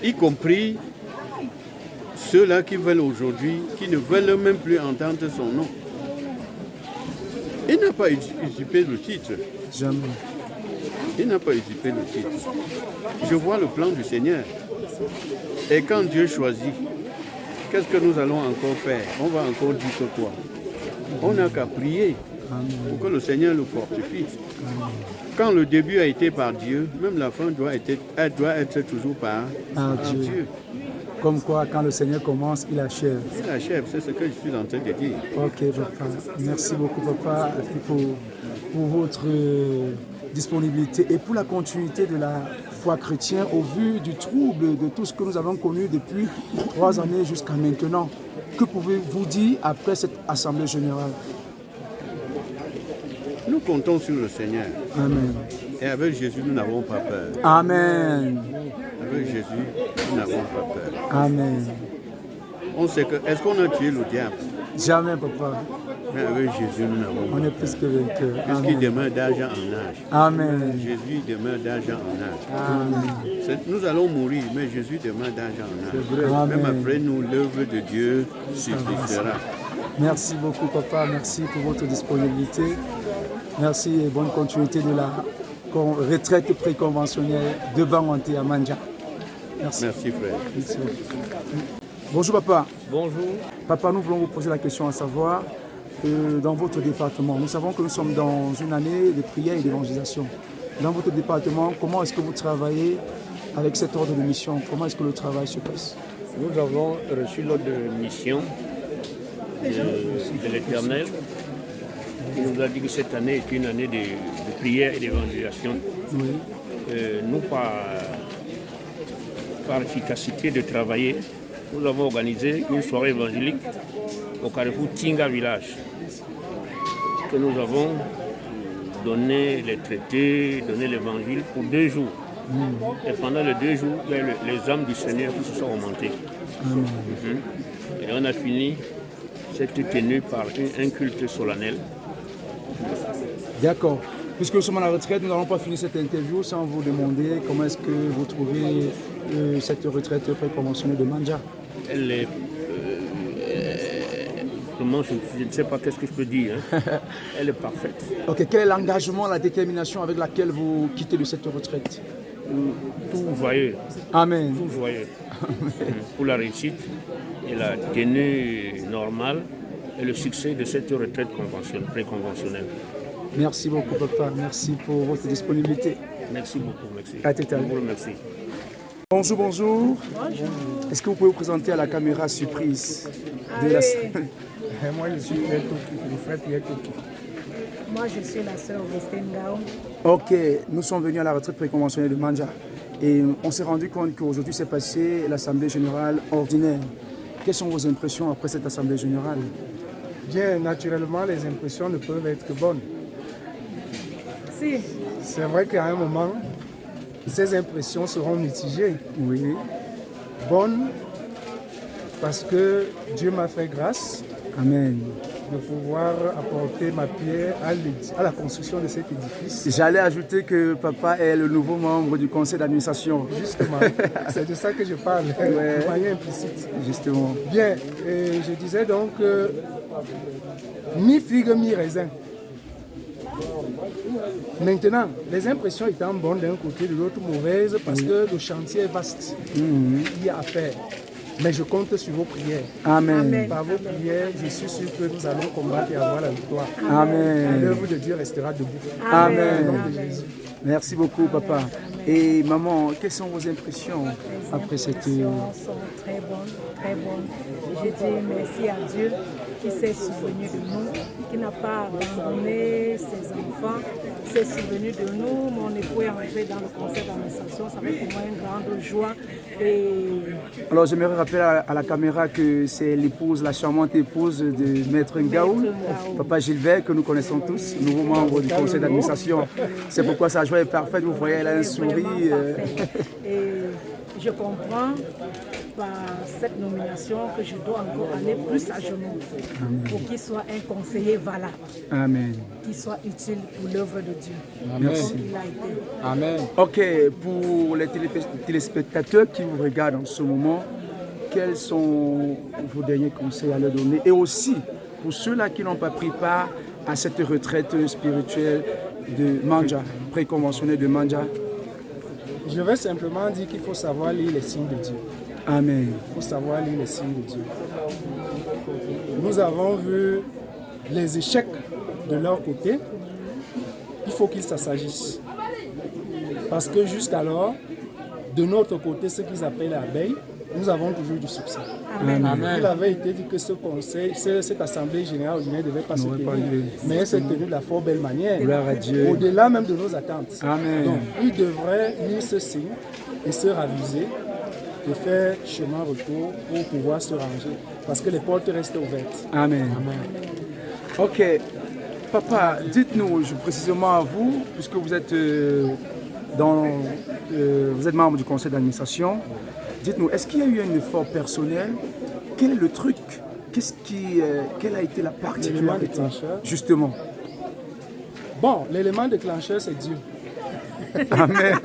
y compris ceux-là qui veulent aujourd'hui, qui ne veulent même plus entendre son nom. Il n'a pas usurpé le titre. Jamais. Il n'a pas usurpé le titre. Je vois le plan du Seigneur. Et quand Dieu choisit, qu'est-ce que nous allons encore faire? On va encore dire que quoi? On n'a qu'à prier pour que le Seigneur le fortifie. Quand le début a été par Dieu, même la fin doit être toujours par Dieu. Comme quoi, quand le Seigneur commence, il achève. Il achève, c'est ce que je suis en train de dire. Ok, papa. Merci beaucoup, papa, pour votre disponibilité et pour la continuité de la foi chrétienne au vu du trouble de tout ce que nous avons connu depuis 3 années jusqu'à maintenant. Que pouvez-vous dire après cette assemblée générale? Nous comptons sur le Seigneur. Amen. Et avec Jésus, nous n'avons pas peur. Amen. Avec Jésus, nous n'avons pas peur. Amen. On sait que, est-ce qu'on a tué le diable? Jamais, papa. Mais avec Jésus, nous n'avons pas peur. On est plus que vainqueurs. Puisqu'il demeure d'âge en âge. Amen. Jésus demeure d'âge en âge. Amen. Nous allons mourir, mais Jésus demeure d'âge en âge. Amen. Même après nous, l'œuvre de Dieu subsistera. Merci beaucoup, papa. Merci pour votre disponibilité. Merci et bonne continuité de la retraite préconventionnelle de Banganté à Mandja. Merci. Merci, frère. Bonjour, papa. Bonjour. Papa, nous voulons vous poser la question à savoir, dans votre département. Nous savons que nous sommes dans une année de prière et d'évangélisation. Dans votre département, comment est-ce que vous travaillez avec cet ordre de mission? Comment est-ce que le travail se passe? Nous avons reçu l'ordre de mission de l'Éternel qui nous a dit que cette année est une année de prière et d'évangélisation. Oui. Nous, par efficacité de travailler, nous avons organisé une soirée évangélique au carrefour Tinga Village, que nous avons donné les traités, donné l'évangile pour 2 jours. Et pendant les 2 jours, il y a les âmes du Seigneur qui se sont remontées. Et on a fini cette tenue par un culte solennel. D'accord. Puisque nous sommes à la retraite, nous n'allons pas finir cette interview sans vous demander comment est-ce que vous trouvez cette retraite préconventionnelle de Manja. Elle est... comment je ne sais pas qu'est-ce que je peux dire. Elle est parfaite. Ok, quel est l'engagement, la détermination avec laquelle vous quittez de cette retraite? Tout joyeux. Amen. Tout joyeux. Pour la réussite et la tenue normale et le succès de cette retraite préconventionnelle. Merci beaucoup, papa. Merci pour votre disponibilité. Merci beaucoup. Merci. À tout à l'heure. Je vous remercie. Bonjour, bonjour. Est-ce que vous pouvez vous présenter à la caméra surprise de la... Moi, je suis Pierre Toki, le frère Pierre Toki. Moi, je suis la sœur Augustine Gao. Ok, nous sommes venus à la retraite préconventionnelle de Manja et on s'est rendu compte qu'aujourd'hui s'est passée l'Assemblée générale ordinaire. Quelles sont vos impressions après cette Assemblée générale? Bien, naturellement, les impressions ne peuvent être que bonnes. Si. C'est vrai qu'à un moment, ces impressions seront mitigées. Oui. Bonnes, parce que Dieu m'a fait grâce. Amen. De pouvoir apporter ma pierre à la construction de cet édifice. J'allais ajouter que papa est le nouveau membre du conseil d'administration. Justement, c'est de ça que je parle, ouais. De manière implicite. Justement. Bien, je disais donc mi figue, mi raisin. Maintenant, les impressions étant bonnes d'un côté, de l'autre mauvaises, parce que le chantier est vaste. Il y a à faire. Mais je compte sur vos prières. Amen. Par vos prières, je suis sûr que nous allons combattre et avoir la victoire. Amen. L'œuvre de Dieu restera debout. Amen. Au nom de Jésus. Merci beaucoup, papa. Et maman, quelles sont vos impressions après cette... Les impressions sont très bonnes, très bonnes. Je dis merci à Dieu qui s'est souvenu de nous, qui n'a pas abandonné ses enfants, s'est souvenu de nous. Mon époux est rentré dans le conseil d'administration, ça fait pour moi une grande joie. Alors j'aimerais rappeler à la caméra que c'est l'épouse, la charmante épouse de Maître Ngao, papa Gilbert, que nous connaissons tous, nouveau membre du conseil d'administration. C'est pourquoi sa joie est parfaite, vous voyez, elle a un sourire. Et je comprends par cette nomination que je dois encore aller plus à genoux pour qu'il soit un conseiller valable. Amen. Qui soit utile pour l'œuvre de Dieu. Merci. Il a été. Amen. Ok, pour les téléspectateurs qui vous regardent en ce moment, quels sont vos derniers conseils à leur donner? Et aussi, pour ceux-là qui n'ont pas pris part à cette retraite spirituelle de Manja, préconventionnelle de Manja. Je vais simplement dire qu'il faut savoir lire les signes de Dieu. Amen. Il faut savoir lire les signes de Dieu. Nous avons vu les échecs de leur côté. Il faut qu'ils s'assagissent. Parce que jusqu'alors, de notre côté, ce qu'ils appellent l'abeille, nous avons toujours du succès. Amen. Amen. Il avait été dit que ce conseil, cette assemblée générale ordinaire ne devait pas se tenir, mais elle s'est tenue de la fort belle manière, au-delà même de nos attentes. Amen. Donc, il devrait lire ce signe et se raviser et faire chemin retour pour pouvoir se ranger, parce que les portes restent ouvertes. Amen. Amen. Ok. Papa, dites-nous précisément à vous, puisque vous êtes, vous êtes membre du conseil d'administration, dites-nous, est-ce qu'il y a eu un effort personnel? Quel est le truc? Quelle a été la particularité? Justement. Bon, l'élément déclencheur, c'est Dieu. Amen.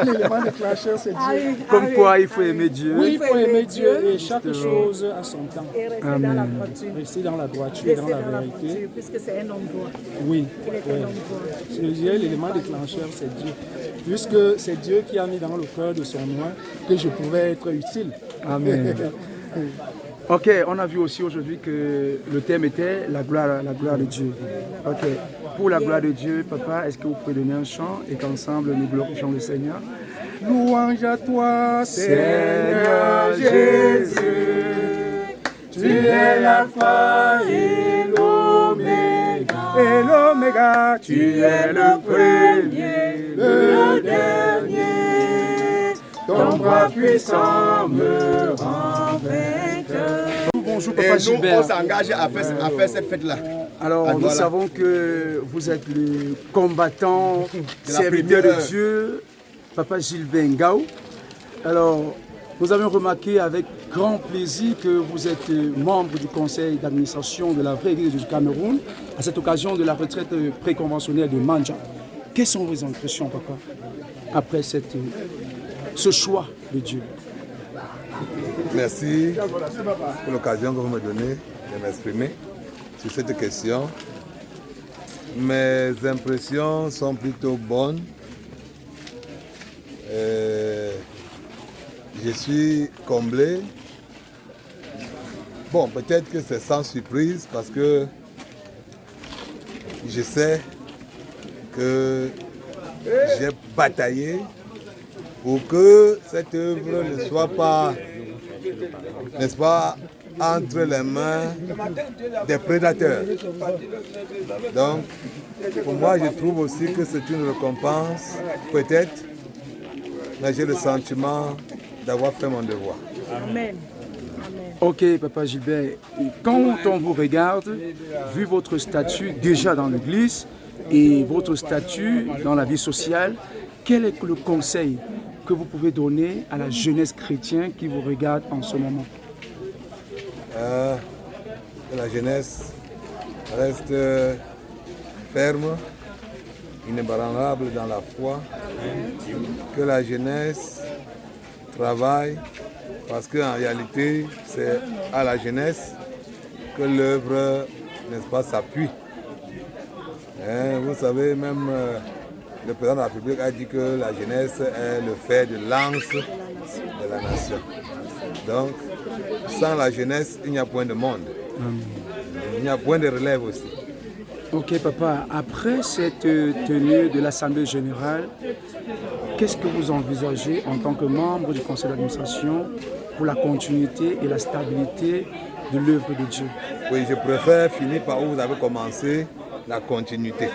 L'élément déclencheur, c'est Dieu. Comme quoi, il faut aimer Dieu. Oui, il faut aimer Dieu et chaque chose a son temps. Et rester dans la droiture. Rester dans la droiture, dans la vérité. Puisque c'est un homme droit. Oui. Il est un homme droit. Je dirais l'élément déclencheur, c'est Dieu. Puisque c'est Dieu qui a mis dans le cœur de son oint que je pouvais être utile. Amen. Ok, on a vu aussi aujourd'hui que le thème était la gloire de Dieu. Ok, pour la gloire de Dieu, papa, est-ce que vous pouvez donner un chant et qu'ensemble nous glorifions le Seigneur? Louange à toi, Seigneur Jésus, tu es l'alpha et l'oméga, tu es le premier, le dernier, ton bras puissant me rend vainqueur. Bonjour Papa Gilbert. On s'engage à faire cette fête-là. Alors nous savons que vous êtes le combattant, serviteur de Dieu, Papa Gilbert Ngao. Alors nous avons remarqué avec grand plaisir que vous êtes membre du conseil d'administration de la vraie Église du Cameroun à cette occasion de la retraite préconventionnelle de Manja. Quelles sont vos impressions, papa, après ce choix de Dieu? Merci pour l'occasion que vous me donnez de m'exprimer sur cette question. Mes impressions sont plutôt bonnes. Je suis comblé. Bon, peut-être que c'est sans surprise parce que je sais que j'ai bataillé pour que cette œuvre ne soit pas, n'est-ce pas, entre les mains des prédateurs. Donc, pour moi, je trouve aussi que c'est une récompense, peut-être, mais j'ai le sentiment d'avoir fait mon devoir. Amen. Ok, Papa Gilbert, quand on vous regarde, vu votre statut déjà dans l'Église et votre statut dans la vie sociale, quel est le conseil que vous pouvez donner à la jeunesse chrétienne qui vous regarde en ce moment? Que la jeunesse reste ferme, inébranlable dans la foi, que la jeunesse travaille, parce qu'en réalité, c'est à la jeunesse que l'œuvre, n'est-ce pas, s'appuie. Vous savez, même le président de la République a dit que la jeunesse est le fer de lance de la nation. Donc, sans la jeunesse, il n'y a point de monde. Il n'y a point de relève aussi. Ok, papa, après cette tenue de l'Assemblée générale, qu'est-ce que vous envisagez en tant que membre du conseil d'administration pour la continuité et la stabilité de l'œuvre de Dieu? Oui, je préfère finir par où vous avez commencé, la continuité.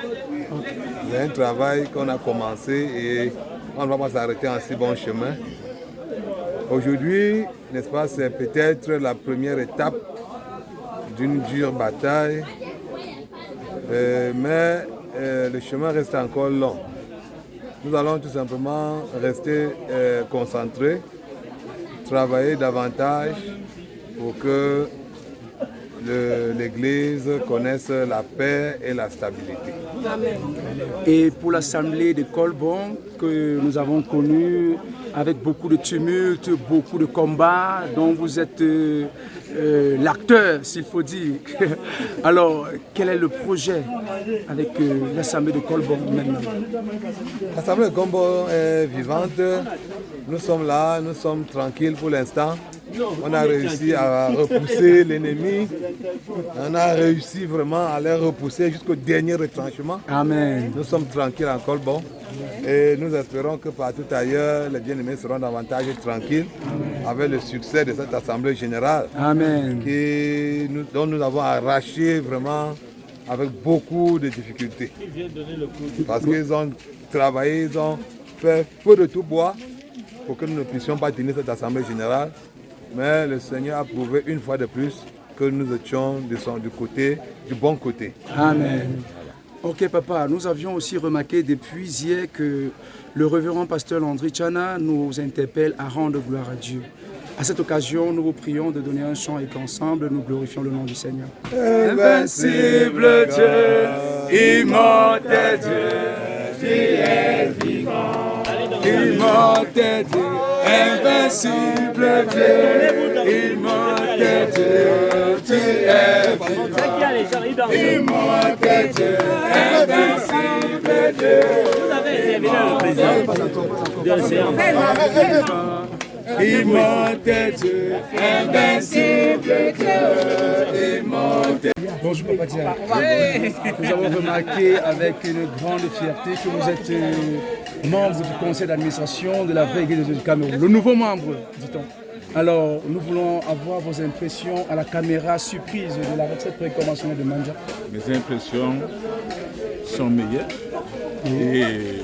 Okay. C'est un travail qu'on a commencé et on ne va pas s'arrêter en si bon chemin. Aujourd'hui, n'est-ce pas, c'est peut-être la première étape d'une dure bataille, mais le chemin reste encore long. Nous allons tout simplement rester concentrés, travailler davantage pour que l'Église connaisse la paix et la stabilité. Amen. Et pour l'Assemblée de Colbon, que nous avons connue avec beaucoup de tumultes, beaucoup de combats, dont vous êtes l'acteur, s'il faut dire. Alors, quel est le projet avec l'Assemblée de Colbon maintenant? L'Assemblée de Colbon est vivante. Nous sommes là, nous sommes tranquilles pour l'instant. On a réussi à repousser l'ennemi. On a réussi vraiment à les repousser jusqu'au dernier retranchement. Amen. Nous sommes tranquilles en Colbon. Et nous espérons que partout ailleurs, les bien-aimés seront davantage tranquilles avec le succès de cette Assemblée générale. Amen. Dont nous avons arraché vraiment avec beaucoup de difficultés. Parce qu'ils ont travaillé, ils ont fait feu de tout bois pour que nous ne puissions pas tenir cette Assemblée générale. Mais le Seigneur a prouvé une fois de plus que nous étions du bon côté. Amen. Ok papa, nous avions aussi remarqué depuis hier que le révérend pasteur Landry Tchana nous interpelle à rendre gloire à Dieu. À cette occasion, nous vous prions de donner un chant et qu'ensemble nous glorifions le nom du Seigneur. Invincible Dieu, immortel Dieu, tu es vivant. Immortel Dieu, invincible Dieu, immortel Dieu, tu es vivant. Immortel Dieu, invincible Dieu. immortel Dieu, invincible Dieu, immortel. Bonjour Papa Dia. Nous avons remarqué avec une grande fierté que vous êtes membre du conseil d'administration de la vraie Église du Cameroun. Le nouveau membre, dit-on. Alors, nous voulons avoir vos impressions à la caméra surprise de la retraite préconventionnelle de Mandja. Mes impressions sont meilleures et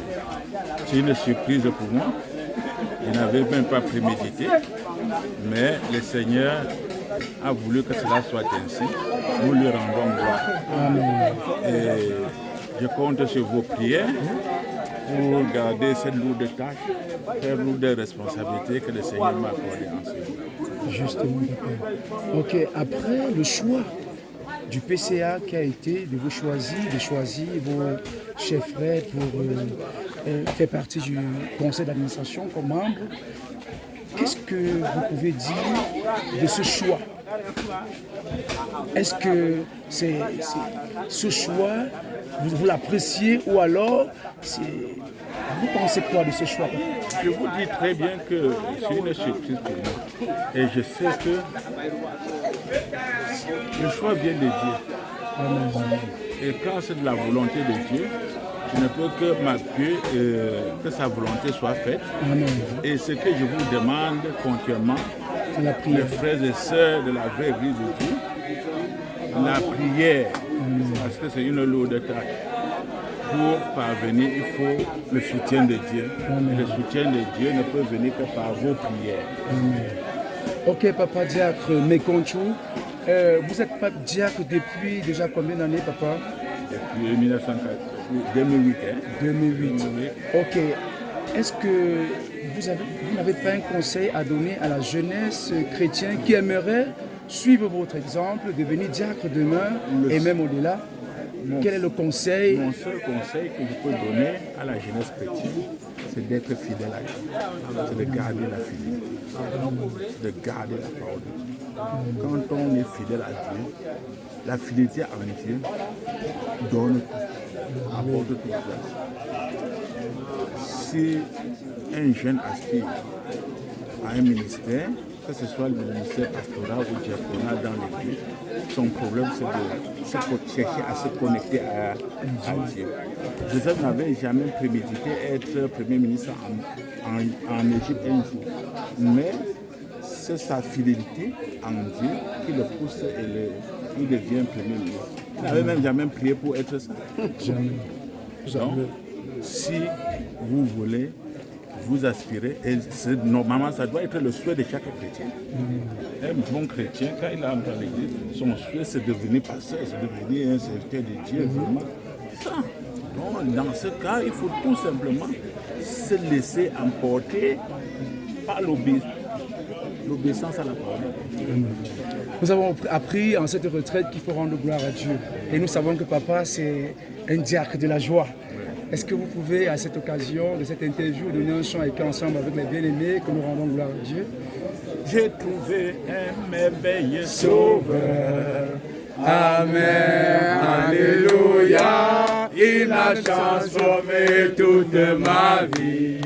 c'est une surprise pour moi. Je n'avais même pas prémédité, mais le Seigneur a voulu que cela soit ainsi. Nous lui rendons gloire. Amen. Et je compte sur vos prières pour garder cette lourde tâche, cette lourde responsabilité que le Seigneur m'a accordée en ce jour. Justement, papa. Ok, après le choix du PCA qui a été de vous choisir, vos chefs frères pour faire partie du conseil d'administration comme membre, qu'est-ce que vous pouvez dire de ce choix? Est-ce que ce choix, vous l'appréciez ou alors vous pensez quoi de ce choix? Je vous dis très bien que c'est une surprise pour moi. Et je sais que le choix vient de Dieu. Et quand c'est de la volonté de Dieu, je ne peux que m'appuyer que sa volonté soit faite. Amen. Et ce que je vous demande continuellement, les frères et sœurs de la vraie Église de Dieu, la prière, parce que c'est une lourde tâche. Pour parvenir, il faut le soutien de Dieu. Le soutien de Dieu ne peut venir que par vos prières. Ok, Papa Diacre Mekonchou, vous êtes pas diacre depuis déjà combien d'années, papa? Depuis 2008. 2008. Ok. Est-ce que vous n'avez pas un conseil à donner à la jeunesse chrétienne qui aimerait suivre votre exemple, devenir diacre demain et même au-delà? Quel est le conseil? Mon seul conseil que je peux donner à la jeunesse chrétienne, c'est d'être fidèle à Dieu. C'est de garder la fidélité. C'est de garder la parole de Dieu. Quand on est fidèle à Dieu, la fidélité en Dieu donne tout, apporte toute place. Si un jeune aspire à un ministère, que ce soit le ministère pastoral ou diaconal dans l'Église, son problème c'est de chercher à se connecter à Dieu. Je n'avais jamais prémédité être Premier ministre en Égypte un jour, mais c'est sa fidélité en Dieu qui le pousse et il devient Premier ministre. Il n'avait même jamais prié pour être ça. Jamais. Donc, si vous voulez vous aspirez, et normalement ça doit être le souhait de chaque chrétien. Un bon chrétien, quand il entre dans l'église, son souhait c'est de devenir pasteur, c'est de devenir un serviteur de Dieu, vraiment. Ça. Donc dans ce cas, il faut tout simplement se laisser emporter par l'obéissance à la parole. Nous avons appris en cette retraite qu'il faut rendre gloire à Dieu. Et nous savons que papa, c'est un diacre de la joie. Est-ce que vous pouvez, à cette occasion de cette interview, donner un chant écrit ensemble avec les bien-aimés que nous rendons gloire à Dieu? J'ai trouvé un merveilleux sauveur. Amen, alléluia. Il m'a transformé toute ma vie.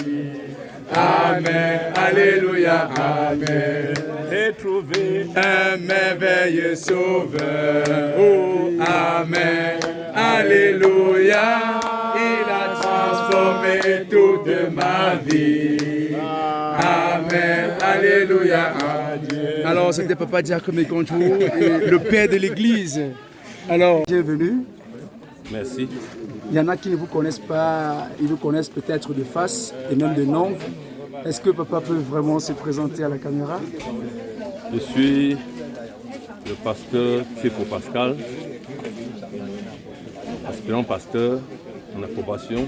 Amen, alléluia, amen. J'ai trouvé un merveilleux sauveur. Oh, amen, alléluia. Il a transformé toute ma vie. Amen, alléluia, adieu. Alors, c'était Papa Diacre Mekonchou, le père de l'église. Alors, bienvenue. Merci. Il y en a qui ne vous connaissent pas, ils vous connaissent peut-être de face et même de nom. Est-ce que papa peut vraiment se présenter à la caméra? Je suis le pasteur Tsepo Pascal, aspirant pasteur en approbation,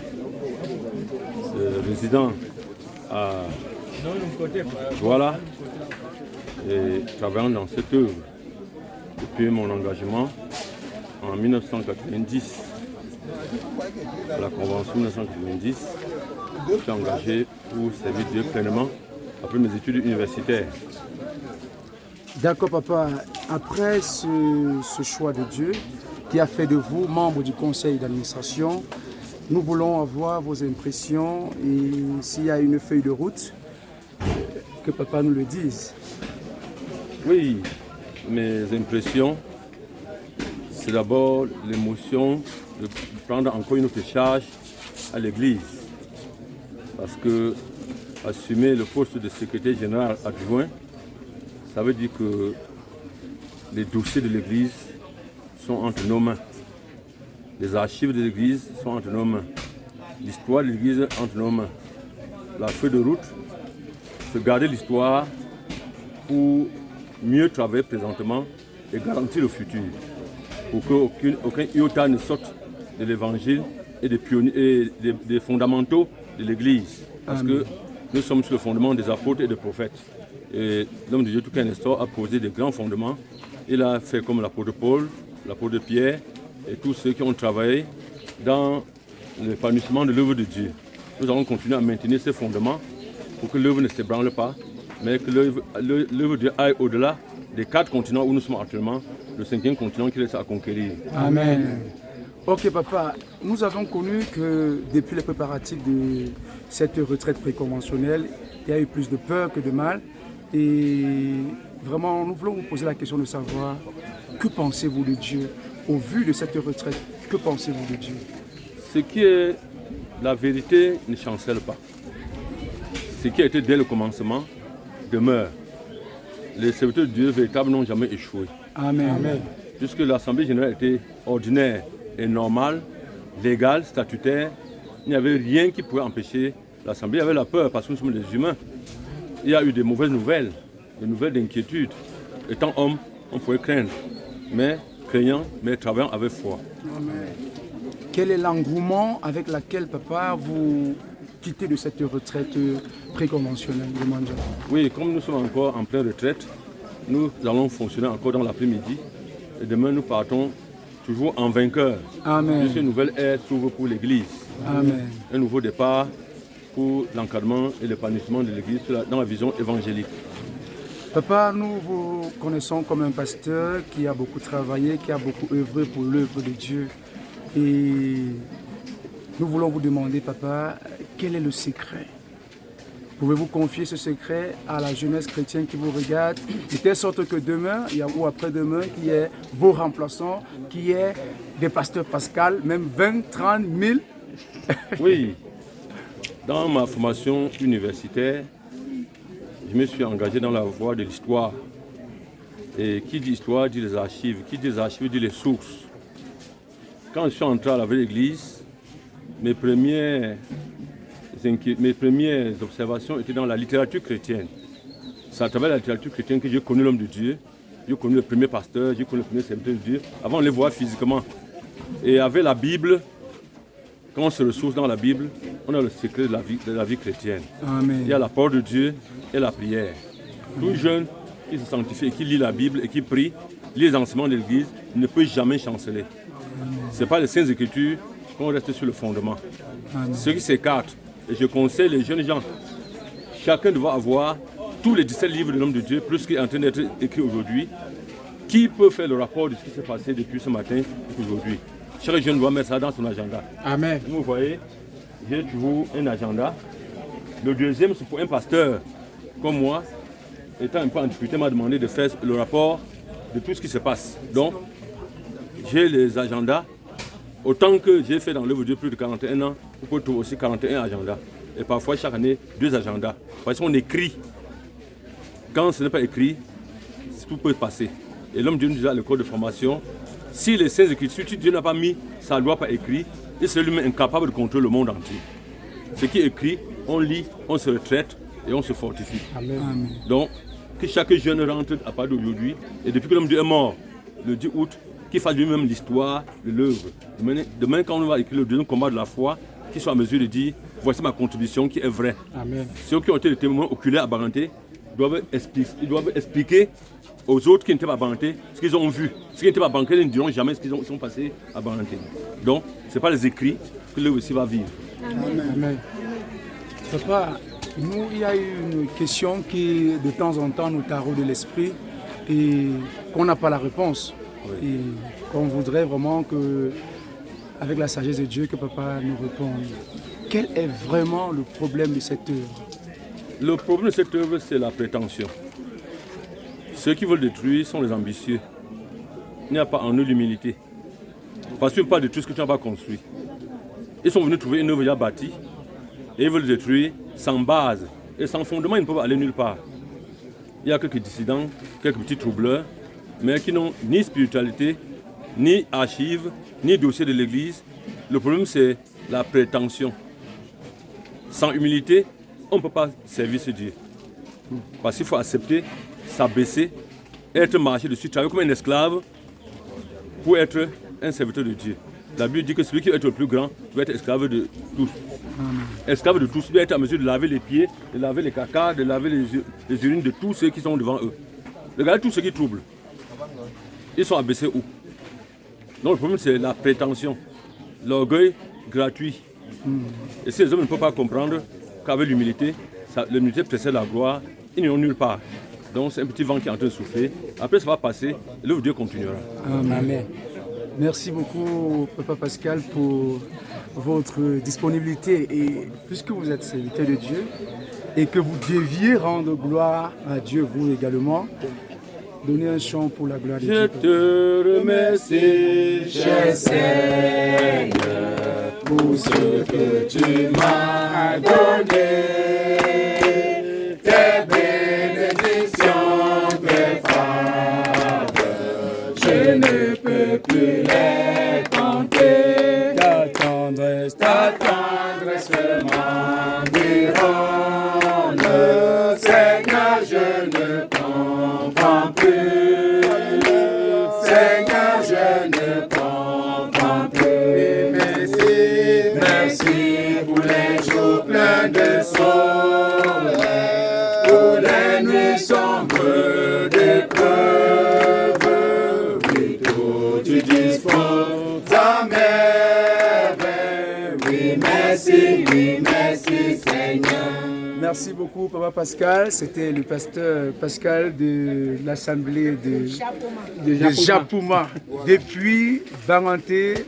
résident à Douala et travaillant dans cette œuvre depuis mon engagement en 1990. À la Convention 1990, je suis engagé pour servir Dieu pleinement après mes études universitaires. D'accord papa, après ce choix de Dieu qui a fait de vous membre du conseil d'administration, nous voulons avoir vos impressions et s'il y a une feuille de route que papa nous le dise. Oui, mes impressions, c'est d'abord l'émotion de prendre encore une autre charge à l'église. Parce que assumer le poste de secrétaire général adjoint, ça veut dire que les dossiers de l'église sont entre nos mains. Les archives de l'église sont entre nos mains. L'histoire de l'église est entre nos mains. La feuille de route, c'est garder l'histoire pour mieux travailler présentement et garantir le futur. Pour qu'aucun iota ne sorte de l'évangile et des fondamentaux de l'église. Parce que nous sommes sur le fondement des apôtres et des prophètes. Et l'homme de Dieu, tout qu'un instant, a posé des grands fondements. Il a fait comme l'apôtre Paul, l'apôtre Pierre et tous ceux qui ont travaillé dans l'épanouissement de l'œuvre de Dieu. Nous allons continuer à maintenir ces fondements pour que l'œuvre ne s'ébranle pas, mais que l'œuvre de Dieu aille au-delà des 4 continents où nous sommes actuellement, le 5e continent qui reste à conquérir. Amen. Ok papa, nous avons connu que depuis les préparatifs de cette retraite préconventionnelle, il y a eu plus de peur que de mal. Et vraiment, nous voulons vous poser la question de savoir, que pensez-vous de Dieu au vu de cette retraite? Que pensez-vous de Dieu? Ce qui est la vérité ne chancelle pas. Ce qui a été dès le commencement demeure. Les serviteurs de Dieu véritables n'ont jamais échoué. Amen. Amen. Puisque l'Assemblée générale était ordinaire et normale, légale, statutaire, il n'y avait rien qui pouvait empêcher l'Assemblée. Il y avait la peur parce que nous sommes des humains. Il y a eu des mauvaises nouvelles, des nouvelles d'inquiétude. Étant homme, on pouvait craindre. Mais craignant, mais travaillant avec foi. Amen. Quel est l'engouement avec lequel, papa, vous quittez de cette retraite préconventionnelle de Mandja? Oui, comme nous sommes encore en pleine retraite, nous allons fonctionner encore dans l'après-midi. Et demain, nous partons toujours en vainqueur. Amen. Puisque une nouvelle ère s'ouvre pour l'Église. Amen. Un nouveau départ pour l'encadrement et l'épanouissement de l'Église dans la vision évangélique. Papa, nous vous connaissons comme un pasteur qui a beaucoup travaillé, qui a beaucoup œuvré pour l'œuvre de Dieu. Et nous voulons vous demander, papa, quel est le secret? Pouvez-vous confier ce secret à la jeunesse chrétienne qui vous regarde, de telle sorte que demain, ou après-demain, qu'il y ait vos remplaçants, qu'il y ait des pasteurs Pascal, même 20, 30 000? Oui. Dans ma formation universitaire, je me suis engagé dans la voie de l'histoire. Et qui dit histoire dit les archives. Qui dit les archives dit les sources. Quand je suis entré à la vraie église, mes premières observations étaient dans la littérature chrétienne. C'est à travers la littérature chrétienne que j'ai connu l'homme de Dieu, j'ai connu le premier pasteur, j'ai connu le premier serviteur de Dieu, avant de les voir physiquement. Et avec la Bible, quand on se ressource dans la Bible, on a le secret de la vie chrétienne. Amen. Il y a la parole de Dieu et la prière. Tout jeune qui se sanctifie et qui lit la Bible et qui prie, lit les enseignements de l'Église, ne peut jamais chanceler. Ce n'est pas les Saintes Écritures qu'on reste sur le fondement. Amen. Ceux qui s'écartent, et je conseille les jeunes gens, chacun doit avoir tous les 17 livres de l'homme de Dieu, plus ce qui est en train d'être écrit aujourd'hui. Qui peut faire le rapport de ce qui s'est passé depuis ce matin et aujourd'hui? Chaque jeune doit mettre ça dans son agenda. Amen. Vous voyez, j'ai toujours un agenda. Le deuxième, c'est pour un pasteur comme moi, étant un peu en difficulté, m'a demandé de faire le rapport de tout ce qui se passe. Donc, j'ai les agendas. Autant que j'ai fait dans l'œuvre de Dieu plus de 41 ans, vous pouvez trouver aussi 41 agendas. Et parfois, chaque année, 2 agendas. Parce qu'on écrit. Quand ce n'est pas écrit, tout peut passer. Et l'homme Dieu nous dit à l'école de formation, si les Saintes Écritures, si Dieu n'a pas mis sa loi pas écrit, il serait lui-même incapable de contrôler le monde entier. Ce qui est écrit, on lit, on se retraite et on se fortifie. Amen. Donc, que chaque jeune rentre à part d'aujourd'hui, et depuis que l'homme Dieu est mort, le 10 août, qu'il fasse lui-même l'histoire de l'œuvre. Demain, quand on va écrire le deuxième combat de la foi, qu'il soit en mesure de dire, voici ma contribution qui est vraie. Amen. Ceux qui ont été des témoins oculaires à Baranté doivent expliquer aux autres qui n'étaient pas à Baranté ce qu'ils ont vu. Ceux qui n'étaient pas à Baranté ne diront jamais ce qu'ils sont passés à Baranté. Donc, ce n'est pas les écrits que l'œuvre aussi va vivre. Amen. Amen. Papa, nous, il y a une question qui, de temps en temps, nous taraude de l'esprit et qu'on n'a pas la réponse. Oui. Et qu'on voudrait vraiment que, avec la sagesse de Dieu, que papa nous réponde. Quel est vraiment le problème de cette œuvre? Le problème de cette œuvre, c'est la prétention. Ceux qui veulent détruire sont les ambitieux. Il n'y a pas en eux l'humilité. Parce qu'ils ne peuvent pas détruire ce que tu n'as pas construit. Ils sont venus trouver une œuvre déjà bâtie et ils veulent détruire sans base et sans fondement, ils ne peuvent aller nulle part. Il y a quelques dissidents, quelques petits troubleurs, mais qui n'ont ni spiritualité, ni archives, ni dossier de l'église. Le problème, c'est la prétention. Sans humilité, on ne peut pas servir ce Dieu. Parce qu'il faut accepter, s'abaisser, être marché dessus, travailler comme un esclave pour être un serviteur de Dieu. La Bible dit que celui qui veut être le plus grand doit être esclave de tous. Esclave de tous, doit être à mesure de laver les pieds, de laver les cacas, de laver les urines de tous ceux qui sont devant eux. Regardez tous ceux qui troublent. Ils sont abaissés où? Donc le problème, c'est la prétention, l'orgueil gratuit. Et si les hommes ne peuvent pas comprendre qu'avec l'humilité, l'humilité précède la gloire, ils n'iront nulle part. Donc c'est un petit vent qui est en train de souffler. Après, ça va passer et l'œuvre de Dieu continuera. Amen. Merci beaucoup, Papa Pascal, pour votre disponibilité. Et puisque vous êtes serviteur de Dieu et que vous deviez rendre gloire à Dieu, vous également, donnez un chant pour la gloire de Dieu. Je te remercie, cher Seigneur, pour ce que tu m'as donné, tes bénédictions, tes faveurs, je ne peux plus les compter. Ta tendresse m'environne, Seigneur, je ne comprends plus. Seigneur, je ne comprends plus. Merci pour les jours pleins de soleil, pour les nuits sombres d'épreuves. Oui, tout tu disposes à merveille. Oui, merci Seigneur. Merci beaucoup, Papa Pascal. C'était le pasteur Pascal de l'Assemblée de Japouma. Depuis Banganté,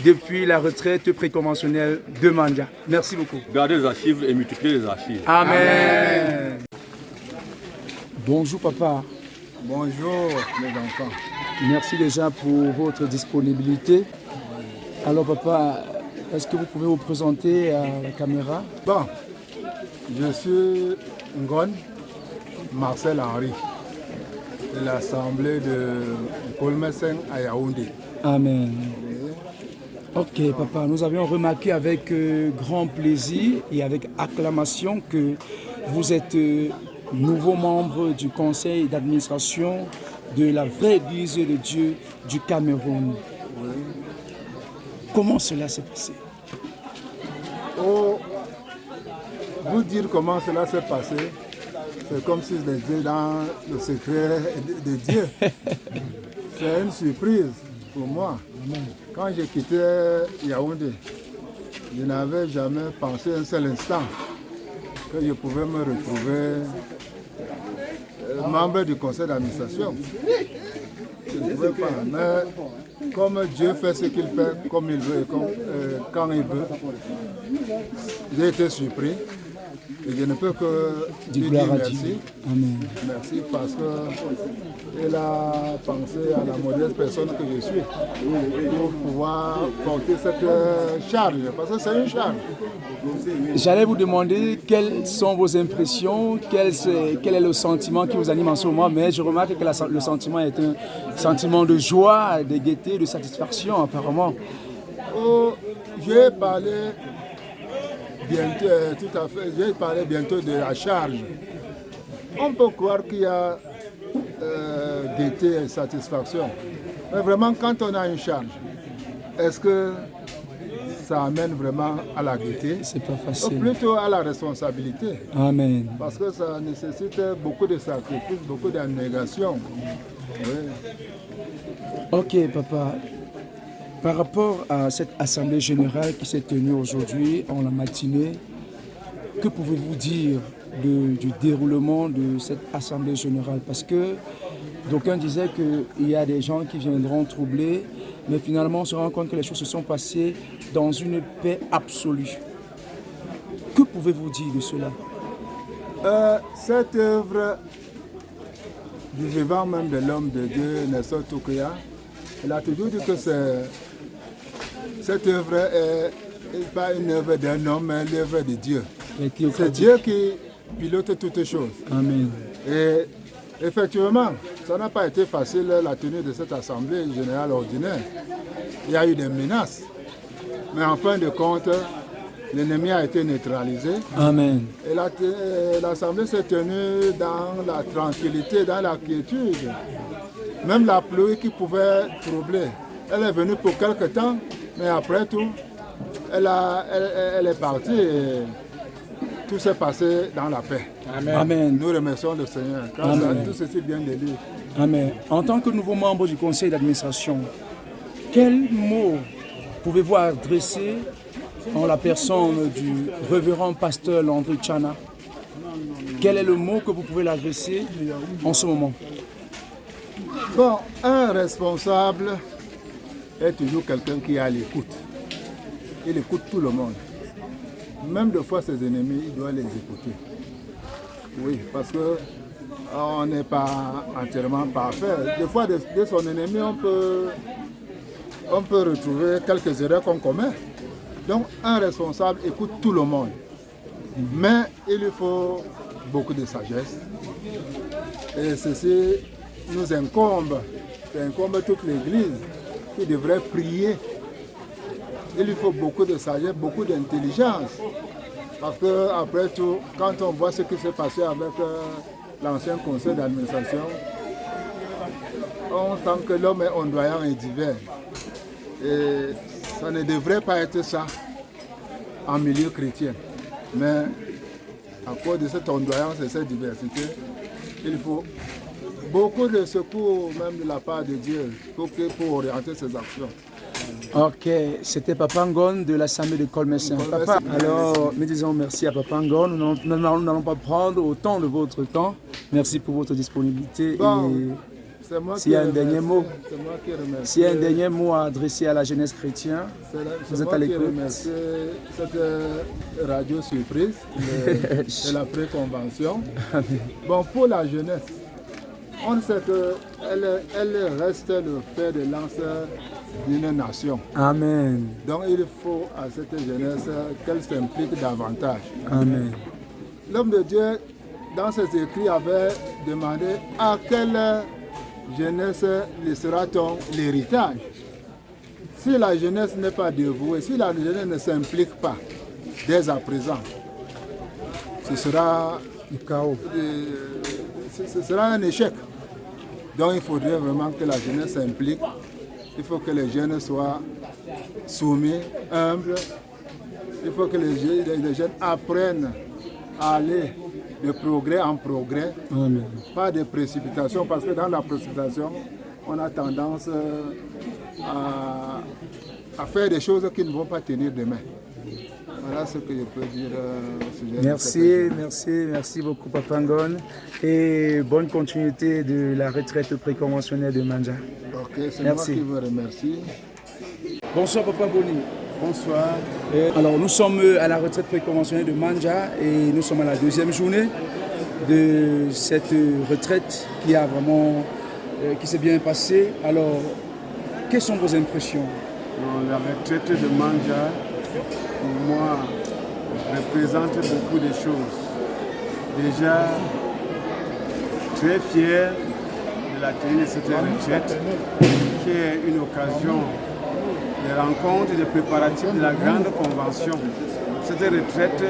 depuis la retraite préconventionnelle de Mandia. Merci beaucoup. Gardez les archives et multipliez les archives. Amen. Bonjour, papa. Bonjour, mes enfants. Merci déjà pour votre disponibilité. Alors, papa, est-ce que vous pouvez vous présenter à la caméra? Bon, je suis Ngon Marcel Henry de l'Assemblée de Colmesen à Yaoundé. Amen. Ok, papa, nous avions remarqué avec grand plaisir et avec acclamation que vous êtes nouveau membre du conseil d'administration de la vraie Église de Dieu du Cameroun. Oui. Comment cela s'est passé? Oh, vous dire comment cela s'est passé, c'est comme si j'étais dans le secret de Dieu. C'est une surprise pour moi. Quand j'ai quitté Yaoundé, je n'avais jamais pensé un seul instant que je pouvais me retrouver membre du conseil d'administration. Je ne pouvais pas, mais comme Dieu fait ce qu'il fait, comme il veut, quand il veut, j'ai été surpris. Et je ne peux que lui dire merci. Amen. Merci parce qu'il a pensé à la modeste personne que je suis pour pouvoir porter cette charge, parce que c'est une charge. J'allais vous demander quelles sont vos impressions, quel est le sentiment qui vous anime en ce moment, mais je remarque que le sentiment est un sentiment de joie, de gaieté, de satisfaction apparemment. Oh, j'ai parlé bientôt, tout à fait, je vais parler bientôt de la charge. On peut croire qu'il y a gaieté et satisfaction. Mais vraiment, quand on a une charge, est-ce que ça amène vraiment à la gaieté? C'est pas facile. Ou plutôt à la responsabilité. Amen. Parce que ça nécessite beaucoup de sacrifices, beaucoup d'abnégation. Oui. Ok, papa. Par rapport à cette assemblée générale qui s'est tenue aujourd'hui en la matinée, que pouvez-vous dire du déroulement de cette assemblée générale? Parce que d'aucuns disaient qu'il y a des gens qui viendront troubler, mais finalement on se rend compte que les choses se sont passées dans une paix absolue. Que pouvez-vous dire de cela? Cette œuvre du vivant même de l'homme de Dieu, Nelson Toukéa, il a toujours dit que cette œuvre est pas une œuvre d'un homme, mais l'œuvre de Dieu. C'est Dieu qui pilote toutes choses. Amen. Et effectivement, ça n'a pas été facile la tenue de cette assemblée générale ordinaire. Il y a eu des menaces. Mais en fin de compte, l'ennemi a été neutralisé. Amen. Et l'assemblée s'est tenue dans la tranquillité, dans la quiétude. Même la pluie qui pouvait troubler. Elle est venue pour quelque temps, mais après tout, elle est partie et tout s'est passé dans la paix. Amen. Amen. Nous remercions le Seigneur. Tout ceci vient de lui. Amen. En tant que nouveau membre du conseil d'administration, quel mot pouvez-vous adresser en la personne du révérend pasteur Landry Tchana? Quel est le mot que vous pouvez l'adresser en ce moment? Bon, un responsable est toujours quelqu'un qui est à l'écoute. Il écoute tout le monde. Même des fois ses ennemis, il doit les écouter. Oui, parce qu'on n'est pas entièrement parfait. Des fois, de son ennemi, on peut retrouver quelques erreurs qu'on commet. Donc, un responsable écoute tout le monde. Mais il lui faut beaucoup de sagesse. Et ceci nous incombe. Ça incombe toute l'Église qui devrait prier. Il lui faut beaucoup de sagesse, beaucoup d'intelligence. Parce que, après tout, quand on voit ce qui s'est passé avec l'ancien conseil d'administration, on sent que l'homme est ondoyant et divers. Et ça ne devrait pas être ça en milieu chrétien. Mais à cause de cette ondoyance et cette diversité, il faut beaucoup de secours, même de la part de Dieu, pour orienter ses actions. Ok, c'était Papa Ngon de l'Assemblée de Colmessin. Papa, alors nous disons merci à Papa Ngon. Nous n'allons pas prendre autant de votre temps. Merci pour votre disponibilité. Bon, s'il y a un dernier mot, s'il y a un dernier mot à adresser à la jeunesse chrétienne, vous êtes à l'écoute. Cette radio surprise de la préconvention. Bon, pour la jeunesse, on sait qu'elle reste le fer de lance d'une nation. Amen. Donc il faut à cette jeunesse qu'elle s'implique davantage. Amen. L'homme de Dieu, dans ses écrits, avait demandé à quelle jeunesse laissera-t-on l'héritage. Si la jeunesse n'est pas dévouée, si la jeunesse ne s'implique pas dès à présent, ce sera le chaos. Ce sera un échec. Donc il faudrait vraiment que la jeunesse s'implique. Il faut que les jeunes soient soumis, humbles. Il faut que les jeunes apprennent à aller de progrès en progrès. Amen. Pas de précipitation, parce que dans la précipitation, on a tendance à faire des choses qui ne vont pas tenir demain. Voilà ce que je peux dire. Merci beaucoup Papa Ngon. Et bonne continuité de la retraite préconventionnelle de Manja. Ok, c'est moi qui vous remercie. Bonsoir Papa Boni. Bonsoir. Alors nous sommes à la retraite préconventionnelle de Manja et nous sommes à la deuxième journée de cette retraite qui s'est bien passée. Alors, quelles sont vos impressions? La retraite de Manja, pour moi, représente beaucoup de choses. Déjà, très fier de la tenue de cette retraite, qui est une occasion de rencontre et de préparatifs de la grande convention. Cette retraite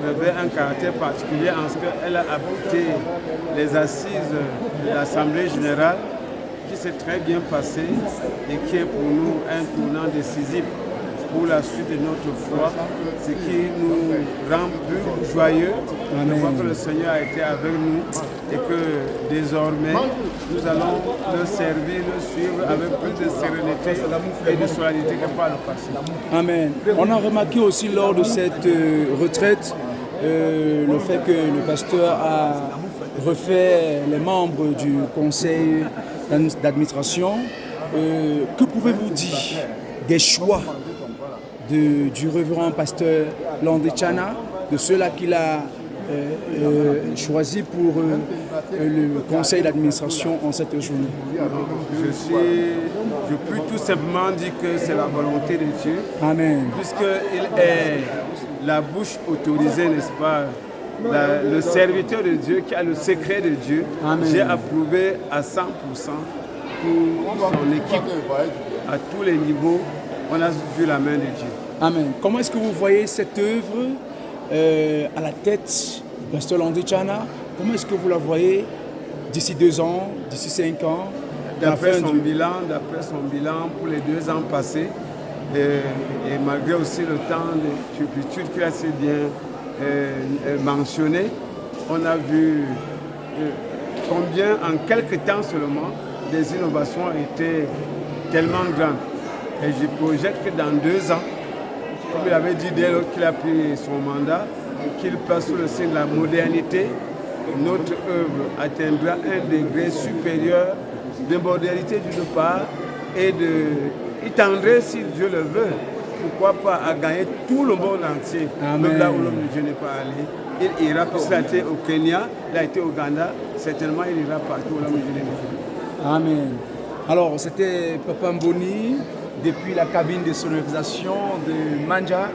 revêt un caractère particulier en ce qu'elle a abrité les assises de l'Assemblée générale, qui s'est très bien passée et qui est pour nous un tournant décisif pour la suite de notre foi, ce qui nous rend plus joyeux de voir que le Seigneur a été avec nous et que désormais nous allons le servir, le suivre avec plus de sérénité et de solennité que par le passé. Amen. On a remarqué aussi lors de cette retraite le fait que le pasteur a refait les membres du conseil d'administration. Que pouvez-vous dire des choix du révérend pasteur Landry Tchana, de ceux-là qu'il a choisi pour le conseil d'administration en cette journée? Je peux tout simplement dire que c'est la volonté de Dieu. Amen. Puisqu'il est la bouche autorisée, n'est-ce pas, le serviteur de Dieu qui a le secret de Dieu. J'ai approuvé à 100% pour son équipe à tous les niveaux. On a vu la main de Dieu. Amen. Comment est-ce que vous voyez cette œuvre à la tête du pasteur Landry Tchana? Comment est-ce que vous la voyez d'ici 2 ans, d'ici 5 ans? D'après son bilan pour les 2 ans passés, et malgré aussi le temps de turpitude qu'il a assez bien mentionné, on a vu combien en quelques temps seulement des innovations ont été tellement grandes. Et je projette que dans 2 ans, comme il avait dit dès lors qu'il a pris son mandat, qu'il passe sous le signe de la modernité, notre œuvre atteindra un degré supérieur de modernité d'une part et il tendrait, si Dieu le veut, pourquoi pas à gagner tout le monde entier. Même là où l'homme de Dieu n'est pas allé. Il ira, puisqu'il a été au Kenya, il a été au Ghana, certainement il ira partout où l'homme de Dieu n'est pas allé. Amen. Alors c'était Papa Mboni depuis la cabine de sonorisation de Manja.